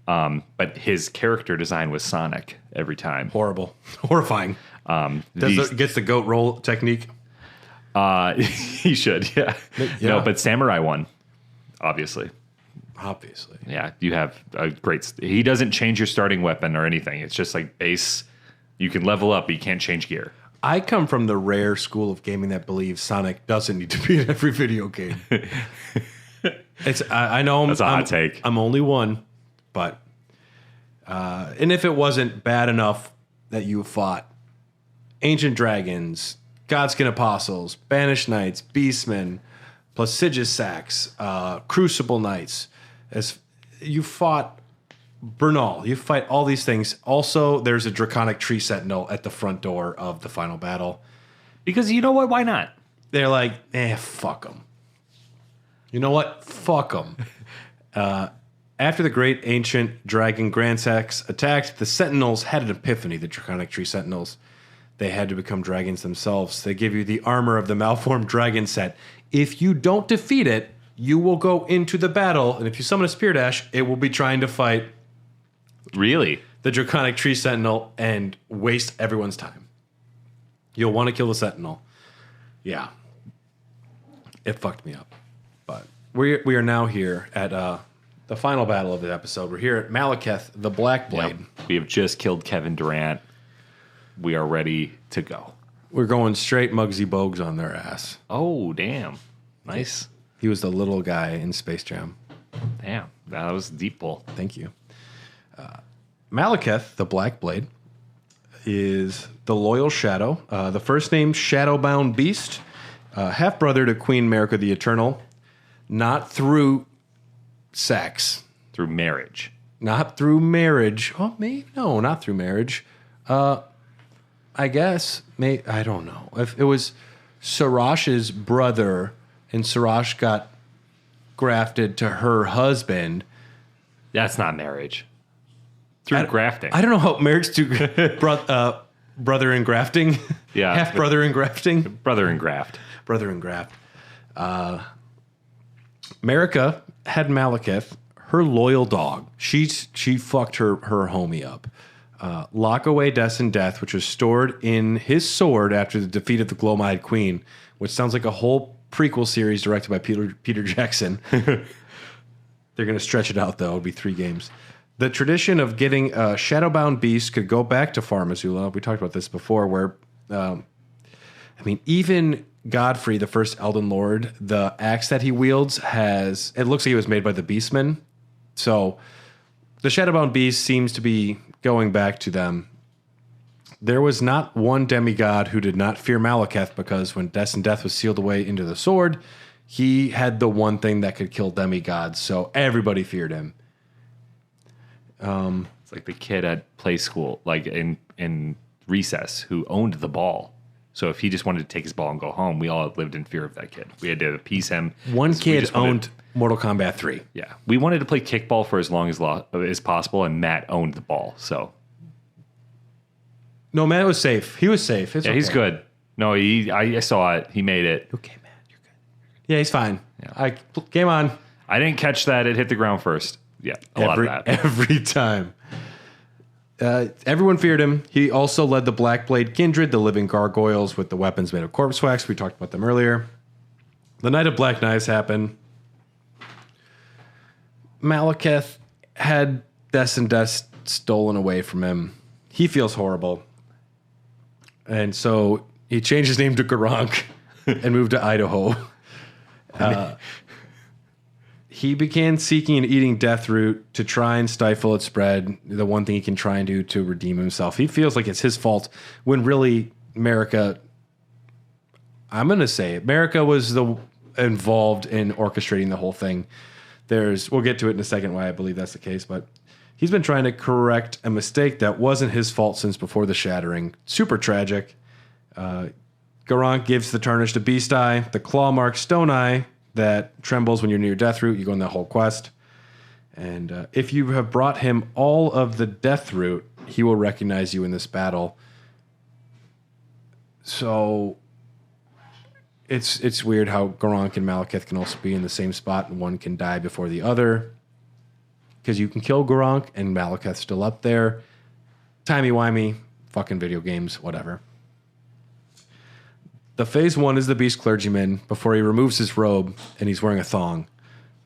But his character design was Sonic every time. Horrible. Horrifying. Gets the goat roll technique? He should, yeah. No, but Samurai won, obviously. Obviously. Yeah, you have a great... He doesn't change your starting weapon or anything. It's just like base. You can level up, but you can't change gear. I come from the rare school of gaming that believes Sonic doesn't need to be in every video game. I know that's a hot take. I'm only one, but and if it wasn't bad enough that you fought ancient dragons, godskin apostles, banished knights, beastmen, placiduous sacks, crucible knights, as you fought Bernahl, you fight all these things. Also, there's a draconic tree sentinel at the front door of the final battle. Because you know what? Why not? They're like, fuck them. You know what? Fuck them. After the great ancient dragon Grandsax attacked, the sentinels had an epiphany, the draconic tree sentinels. They had to become dragons themselves. They give you the armor of the malformed dragon set. If you don't defeat it, you will go into the battle, and if you summon a Spear Dash, it will be trying to fight Really? the draconic tree sentinel and waste everyone's time. You'll want to kill the sentinel. Yeah. It fucked me up. But we are now here at the final battle of the episode. We're here at Malekith, the Black Blade. Yep. We have just killed Kevin Durant. We are ready to go. We're going straight Muggsy Bogues on their ass. Oh, damn. Nice. He was the little guy in Space Jam. Damn. That was a deep pull. Thank you. Malekith, the Black Blade, is the loyal Shadow. The first name, Shadowbound Beast. Half-brother to Queen Marika the Eternal. Not through sex. Through marriage. Not through marriage. Oh, maybe. No, not through marriage. I guess, I don't know. If it was Sarash's brother and Sarash got grafted to her husband. That's not marriage. Through grafting. I don't know how marriage to brother and grafting. Yeah. Half brother and grafting. Brother and graft. Brother and graft. Marika had Malekith, her loyal dog. She fucked her homie up. Lock away Destined Death, which was stored in his sword after the defeat of the Glowmide Queen, which sounds like a whole prequel series directed by Peter Jackson. They're going to stretch it out, though. It'll be 3 games. The tradition of getting a shadowbound beast could go back to Farum Azula. We talked about this before, where, even Godfrey, the first Elden Lord, the axe that he wields it looks like it was made by the beastmen. So the shadowbound beast seems to be going back to them. There was not one demigod who did not fear Malekith, because when Destined Death was sealed away into the sword, he had the one thing that could kill demigods, so everybody feared him. It's like the kid at play school, like in recess, who owned the ball. So if he just wanted to take his ball and go home, we all lived in fear of that kid. We had to appease him. One kid owned Mortal Kombat 3. Yeah. We wanted to play kickball for as long as possible, and Matt owned the ball, so... No, Matt was safe. He was safe. It's yeah, okay. He's good. No, I saw it. He made it. Okay, Matt, you're good. Yeah, he's fine. Yeah. Game on. I didn't catch that. It hit the ground first. Yeah, a lot of that. Every time. Everyone feared him. He also led the Black Blade Kindred, the living gargoyles with the weapons made of corpse wax. We talked about them earlier. The Night of Black Knives happened. Malekith had Destined Death stolen away from him. He feels horrible. And so he changed his name to Garank and moved to Idaho. He began seeking and eating Deathroot to try and stifle its spread, the one thing he can try and do to redeem himself. He feels like it's his fault, when really Marika, I'm going to say it, Marika was involved in orchestrating the whole thing. We'll get to it in a second why I believe that's the case, but he's been trying to correct a mistake that wasn't his fault since before the Shattering. Super tragic. Garank gives the Tarnished a Beast Eye, the claw mark Stone Eye that trembles when you're near Deathroot. You go on that whole quest. And if you have brought him all of the Deathroot, he will recognize you in this battle. So it's weird how Garank and Malekith can also be in the same spot, and one can die before the other. Because you can kill Garank and Malekith's still up there. Timey-wimey, fucking video games, whatever. The phase 1 is the Beast Clergyman before he removes his robe and he's wearing a thong.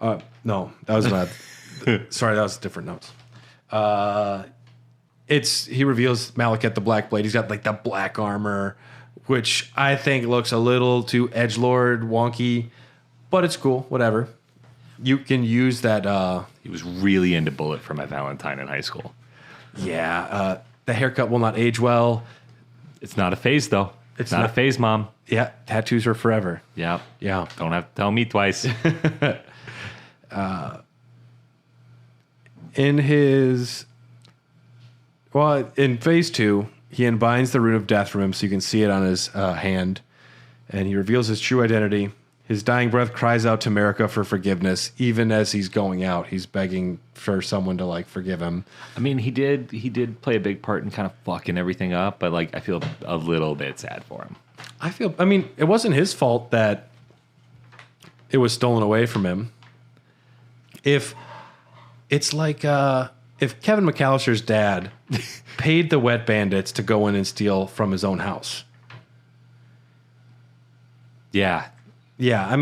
No, that was bad. Sorry, that was different notes. He reveals Malekith the Black Blade. He's got like the black armor, which I think looks a little too edgelord wonky, but it's cool, whatever. You can use that. He was really into Bullet for my Valentine in high school. Yeah, the haircut will not age well. It's not a phase, though. It's not a phase, Mom. Yeah, tattoos are forever. Yeah. Yeah. Don't have to tell me twice. In phase 2, he unbinds the Rune of Death from him so you can see it on his hand, and he reveals his true identity. His dying breath cries out to Marika for forgiveness. Even as he's going out, he's begging for someone to forgive him. I mean, he did play a big part in kind of fucking everything up, but I feel a little bit sad for him. It wasn't his fault that it was stolen away from him. If Kevin McAllister's dad paid the Wet Bandits to go in and steal from his own house. Yeah. Yeah,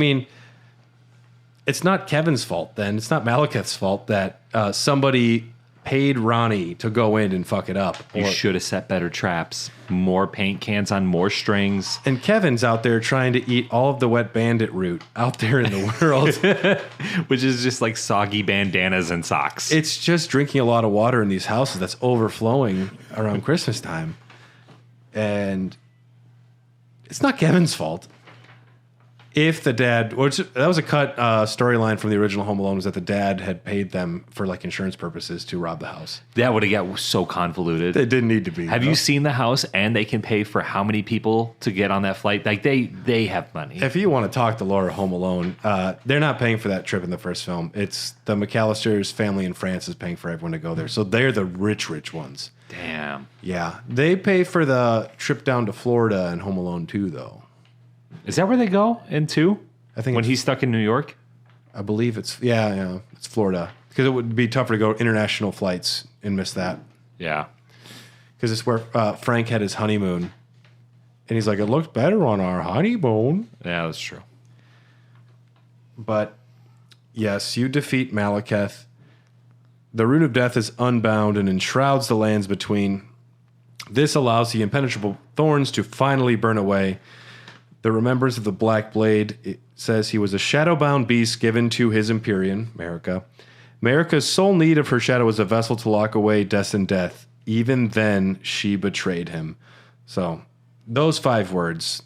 it's not Kevin's fault then. It's not Malekith's fault that somebody paid Ronnie to go in and fuck it up. You should have set better traps. More paint cans on more strings. And Kevin's out there trying to eat all of the Wet Bandit root out there in the world. Which is just like soggy bandanas and socks. It's just drinking a lot of water in these houses that's overflowing around Christmas time. And it's not Kevin's fault. if the dad, which that was a cut storyline from the original Home Alone, was that the dad had paid them for like insurance purposes to rob the house. That would have got so convoluted. It didn't need to be. Have you seen the house? And they can pay for how many people to get on that flight? Like they have money. If you want to talk to Laura Home Alone, they're not paying for that trip in the first film. It's the McAllister's family in France is paying for everyone to go there. So they're the rich ones. Damn. Yeah. They pay for the trip down to Florida in Home Alone 2, though. Is that where they go in 2? I think when he's stuck in New York? I believe it's it's Florida. Because it would be tougher to go international flights and miss that. Yeah. Because it's where Frank had his honeymoon. And he's like, it looks better on our honeymoon. Yeah, that's true. But yes, you defeat Malekith. The Rune of Death is unbound and enshrouds the lands between. This allows the impenetrable thorns to finally burn away. The remembrance of the Black Blade, it says he was a shadow-bound beast given to his Empyrean, Marika. Marika's sole need of her shadow was a vessel to lock away Destined Death. Even then, she betrayed him. So, those 5 words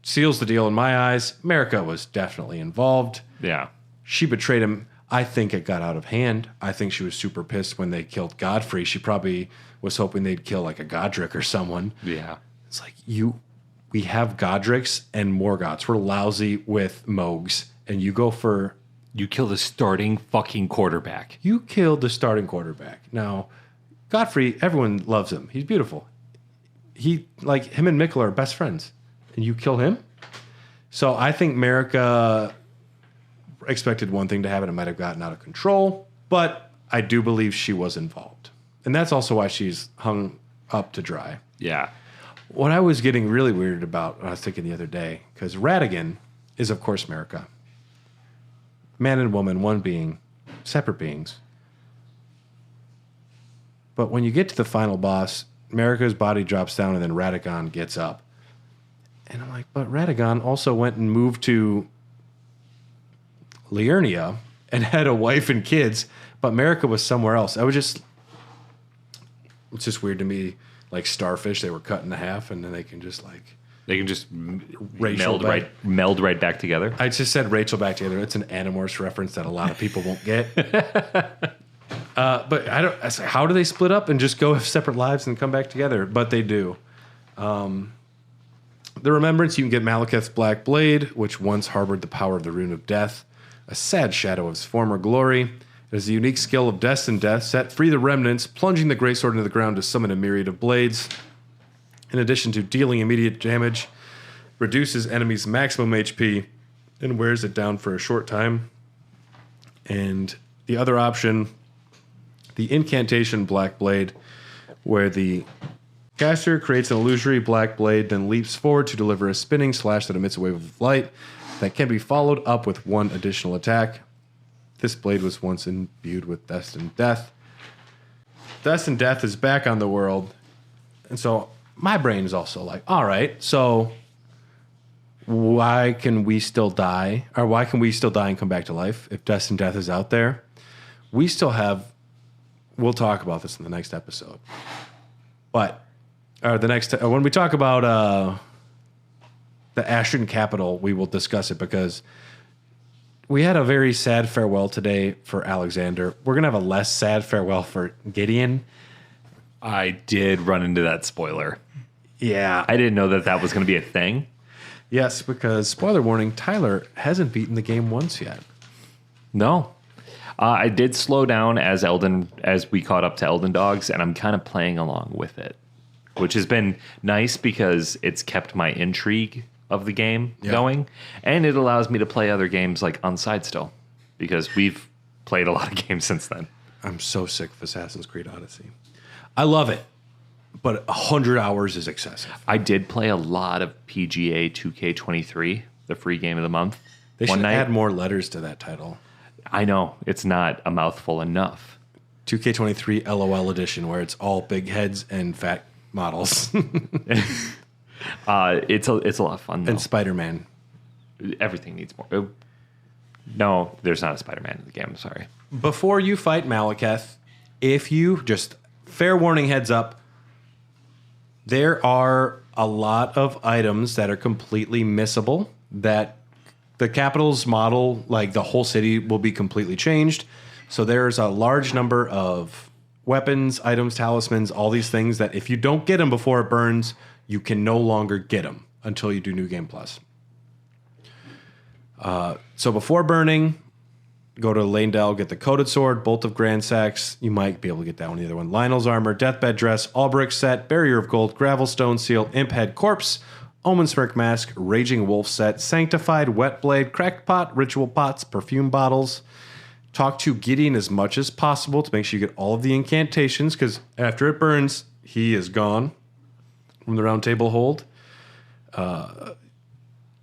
seals the deal in my eyes. Marika was definitely involved. Yeah. She betrayed him. I think it got out of hand. I think she was super pissed when they killed Godfrey. She probably was hoping they'd kill like a Godric or someone. Yeah. It's like, we have Godrics and Morgoths. We're lousy with Mogs. And you go for... You kill the starting fucking quarterback. You killed the starting quarterback. Now, Godfrey, everyone loves him. He's beautiful. Him and Mikkel are best friends. And you kill him? So I think Marika expected one thing to happen. It might have gotten out of control. But I do believe she was involved. And that's also why she's hung up to dry. Yeah. What I was getting really weirded about, I was thinking the other day, because Ratigan is, of course, Marika. Man and woman, one being, separate beings. But when you get to the final boss, Marika's body drops down and then Ratigan gets up. And I'm like, but Ratigan also went and moved to Liurnia and had a wife and kids, but Marika was somewhere else. It's just weird to me. Like starfish, they were cut in half, and then they can just meld right back together. I just said Rachel back together. It's an Animorphs reference that a lot of people won't get. But I don't. How do they split up and just go have separate lives and come back together? But they do. The remembrance, you can get Malekith's Black Blade, which once harbored the power of the Rune of Death, a sad shadow of his former glory. It is the unique skill of Destined Death, set free the remnants, plunging the greatsword into the ground to summon a myriad of blades. In addition to dealing immediate damage, reduces enemies' maximum HP, and wears it down for a short time. And the other option, the incantation Black Blade, where the caster creates an illusory black blade, then leaps forward to deliver a spinning slash that emits a wave of light that can be followed up with one additional attack. This blade was once imbued with Destined Death. Destined Death is back on the world. And so my brain is also like, all right, so why can we still die? Or why can we still die and come back to life if Destined Death is out there? We still have... We'll talk about this in the next episode. But when we talk about the Ashton capital, we will discuss it because... We had a very sad farewell today for Alexander. We're going to have a less sad farewell for Gideon. I did run into that spoiler. Yeah. I didn't know that was going to be a thing. Yes, because, spoiler warning, Tyler hasn't beaten the game once yet. No. I did slow down as we caught up to Elden Dogs, and I'm kind of playing along with it, which has been nice because it's kept my intrigue of the game going, and it allows me to play other games like on side still, because we've played a lot of games since then. I'm so sick of Assassin's Creed Odyssey. I love it, but 100 hours is excessive. I did play a lot of PGA 2K23, the free game of the month. They should add more letters to that title. I know, it's not a mouthful enough. 2K23 LOL edition, where it's all big heads and fat models. It's a lot of fun, though. And Spider-Man. Everything needs more. No, there's not a Spider-Man in the game. I'm sorry. Before you fight Malekith, if you just fair warning, heads up, there are a lot of items that are completely missable that The capital's model, like the whole city, will be completely changed. So there's a large number of weapons, items, talismans, all these things that if you don't get them before it burns, you can no longer get them until you do New Game Plus. So before burning, go to Lanedell, get the Coated Sword, Bolt of Grand Sax. You might be able to get that one, the other one. Lionel's Armor, Deathbed Dress, Albrecht Set, Barrier of Gold, Gravelstone Seal, Imp Head Corpse, Omen Smirk Mask, Raging Wolf Set, Sanctified, Wet Blade, Cracked Pot, Ritual Pots, Perfume Bottles. Talk to Gideon as much as possible to make sure you get all of the incantations, because after it burns, he is gone from the Round Table Hold.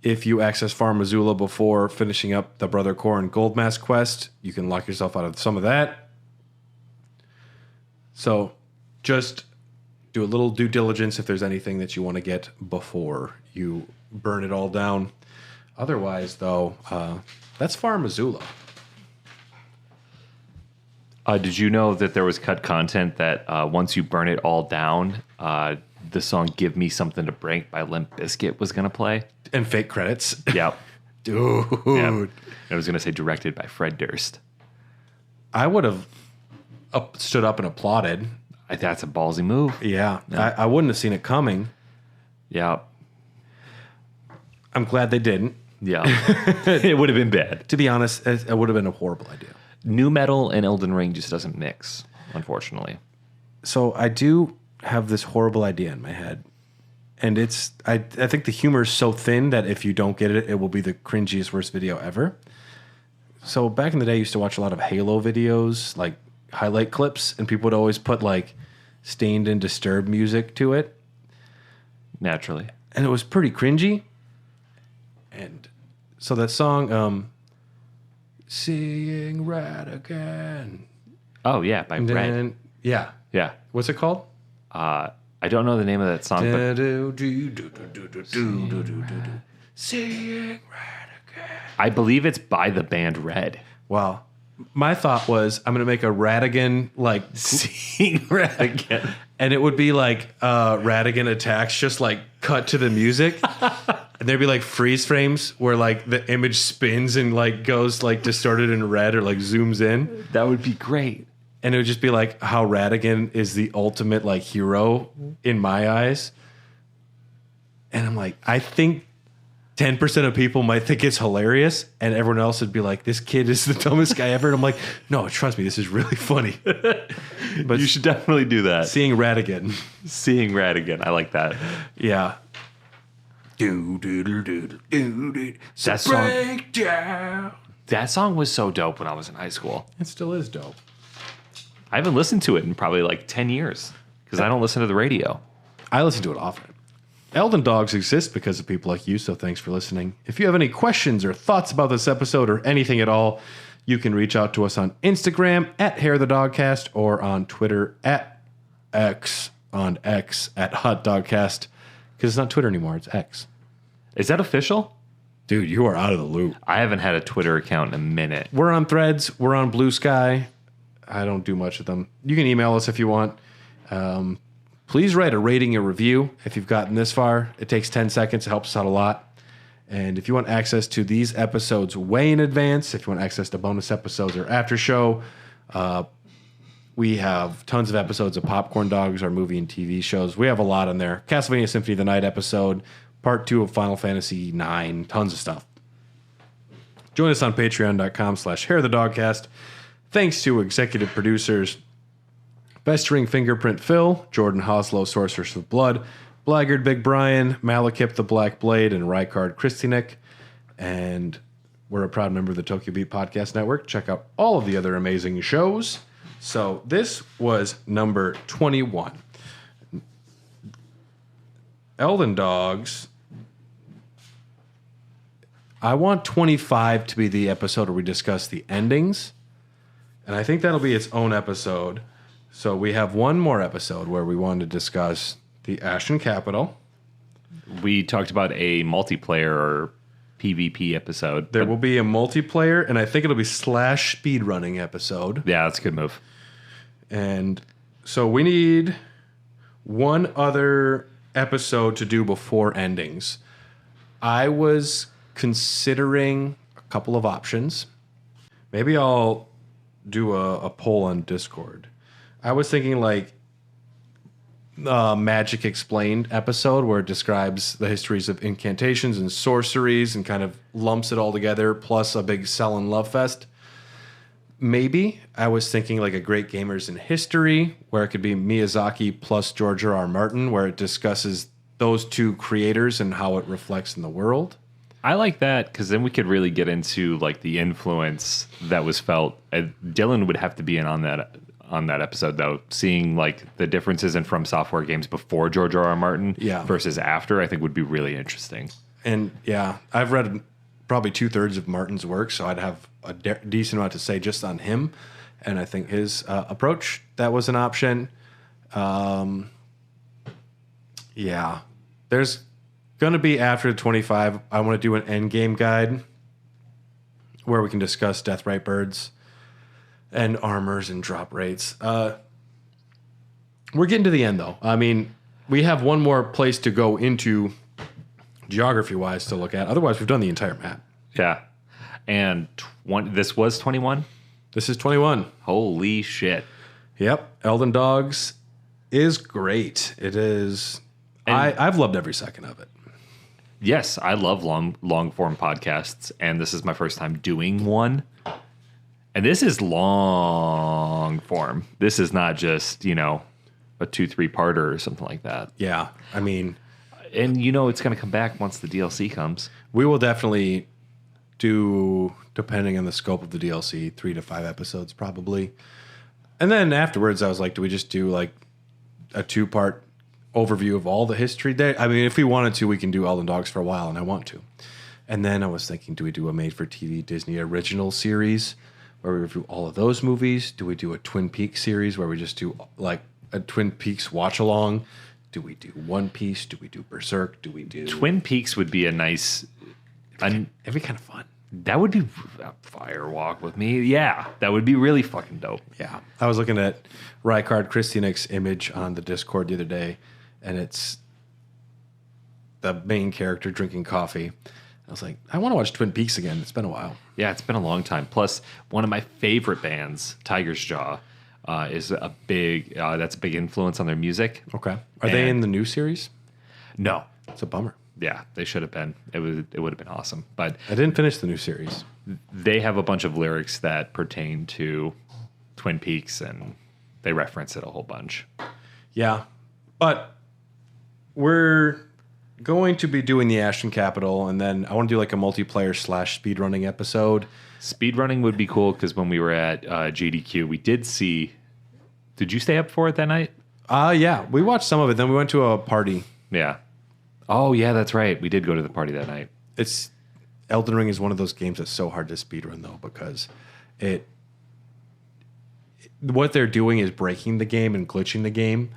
If you access Farum Azula before finishing up the Brother Core and Gold Mask quest, you can lock yourself out of some of that. So just do a little due diligence if there's anything that you want to get before you burn it all down. Otherwise, though, that's Farum Azula. Did you know that there was cut content that once you burn it all down, the song Give Me Something to Break by Limp Bizkit was going to play? And fake credits. Yep. Dude. Yep. I was going to say directed by Fred Durst. I would have stood up and applauded. That's a ballsy move. Yeah. I wouldn't have seen it coming. Yeah. I'm glad they didn't. Yeah. It would have been bad. To be honest, it would have been a horrible idea. New metal and Elden Ring just doesn't mix, unfortunately. So I do have this horrible idea in my head. And I think the humor is so thin that if you don't get it, it will be the cringiest, worst video ever. So back in the day, I used to watch a lot of Halo videos, like highlight clips, and people would always put like Stained and Disturbed music to it. Naturally. And it was pretty cringy. And so that song, Seeing Red Again. Oh, yeah, by Red. Yeah. Yeah. What's it called? I don't know the name of that song, but Seeing Red Again. I believe it's by the band Red. Wow. My thought was I'm going to make a Radigan like Seeing Red Again. And it would be like Radigan attacks just like cut to the music. And there'd be like freeze frames where like the image spins and like goes like distorted in red or like zooms in. That would be great. And it would just be like how Radigan is the ultimate like hero in my eyes. And I'm like, I think 10% of people might think it's hilarious, and everyone else would be like, this kid is the dumbest guy ever. And I'm like, no, trust me, this is really funny. But you should definitely do that. Seeing Radigan. Seeing Radigan. I like that. Yeah. That song was so dope when I was in high school. It still is dope. I haven't listened to it in probably like 10 years because I don't listen to the radio. I listen to it often. Elden Dogs exist because of people like you, so thanks for listening. If you have any questions or thoughts about this episode or anything at all, you can reach out to us on Instagram at Hair the Dogcast or on Twitter at X at Hot Dogcast, because it's not Twitter anymore, it's X. Is that official? Dude, you are out of the loop. I haven't had a Twitter account in a minute. We're on Threads. We're on Blue Sky. I don't do much of them. You can email us if you want. Please write a rating and review if you've gotten this far. It takes 10 seconds. It helps us out a lot. And if you want access to these episodes way in advance, if you want access to bonus episodes or after show, we have tons of episodes of Popcorn Dogs, our movie and TV shows. We have a lot on there. Castlevania Symphony of the Night episode, part 2 of Final Fantasy IX, tons of stuff. Join us on patreon.com/hairthedogcast. Thanks to executive producers Festering Fingerprint Phil, Jordan Hoslow, Sorceress of Blood, Blackguard Big Brian, Malekith the Black Blade, and Rykard Kristinek. And we're a proud member of the Tokyo Beat Podcast Network. Check out all of the other amazing shows. So this was number 21. Elden Dogs. I want 25 to be the episode where we discuss the endings. And I think that'll be its own episode. So we have one more episode where we want to discuss the Ashen Capital. We talked about a multiplayer or PvP episode. There will be a multiplayer, and I think it'll be / speedrunning episode. Yeah, that's a good move. And so we need one other episode to do before endings. I was considering a couple of options. Maybe I'll do a poll on Discord. I was thinking like Magic Explained episode where it describes the histories of incantations and sorceries and kind of lumps it all together, plus a big sell and love fest. Maybe I was thinking like a Great Gamers in History, where it could be Miyazaki plus George R.R. Martin, where it discusses those two creators and how it reflects in the world. I like that because then we could really get into like the influence that was felt. Dylan would have to be in on that episode though, seeing like the differences in From Software games before George R.R. Martin versus after, I think would be really interesting. And yeah, I've read probably 2/3 of Martin's work, so I'd have a decent amount to say just on him. And I think his approach, that was an option. Yeah, there's going to be after 25, I want to do an endgame guide where we can discuss Deathrite birds and armors and drop rates. We're getting to the end, though. I mean, we have one more place to go into geography-wise to look at. Otherwise, we've done the entire map. Yeah. And this was 21? This is 21. Holy shit. Yep. Elden Dogs is great. It is. I've loved every second of it. Yes, I love long form podcasts, and this is my first time doing one. And this is long form. This is not just, a 2-3 parter or something like that. Yeah. I mean, and it's going to come back once the DLC comes. We will definitely do, depending on the scope of the DLC, 3 to 5 episodes probably. And then afterwards, I was like, do we just do like a 2-part overview of all the history there? I mean, if we wanted to, we can do Elden Dogs for a while, and I want to. And then I was thinking, do we do a made-for-TV Disney original series where we review all of those movies? Do we do a Twin Peaks series where we just do like a Twin Peaks watch-along? Do we do One Piece? Do we do Berserk? Do we do... Twin Peaks would be a nice... It'd be kind of fun. That would be a firewalk with me. Yeah, that would be really fucking dope. Yeah. I was looking at Rykard Kristianek's image on the Discord the other day, and it's the main character drinking coffee. I was like, I want to watch Twin Peaks again. It's been a while. Yeah, it's been a long time. Plus, one of my favorite bands, Tiger's Jaw, is a big influence on their music. Okay. Are they in the new series? No. It's a bummer. Yeah, they should have been. It would have been awesome. But I didn't finish the new series. They have a bunch of lyrics that pertain to Twin Peaks, and they reference it a whole bunch. Yeah. But we're going to be doing the Ashton Capital, and then I want to do like a multiplayer / speedrunning episode. Speedrunning would be cool because when we were at GDQ, we did see... Did you stay up for it that night? Yeah. We watched some of it. Then we went to a party. Yeah. Oh, yeah, that's right. We did go to the party that night. Elden Ring is one of those games that's so hard to speedrun, though, because what they're doing is breaking the game and glitching the game,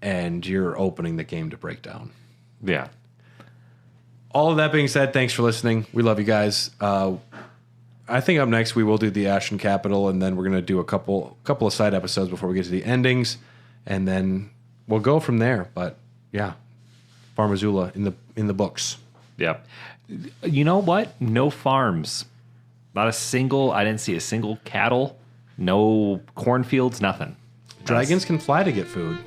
and you're opening the game to break down. Yeah. All of that being said, thanks for listening. We love you guys. I think up next we will do the Ashton Capital, and then we're going to do a couple of side episodes before we get to the endings, and then we'll go from there. But yeah, Farum Azula in the books. Yeah. You know what? No farms. I didn't see a single cattle. No cornfields. Nothing. Dragons can fly to get food.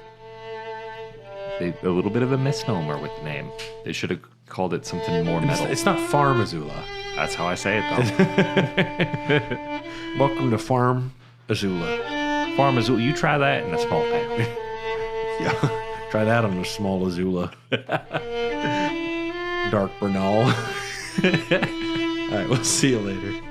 A little bit of a misnomer with the name. They should have called it something more metal. It's not Farum Azula. That's how I say it, though. Welcome to Farum Azula. Farum Azula. You try that in a small pan. Yeah. Try that on a small Azula. Dark Bernahl. All right, we'll see you later.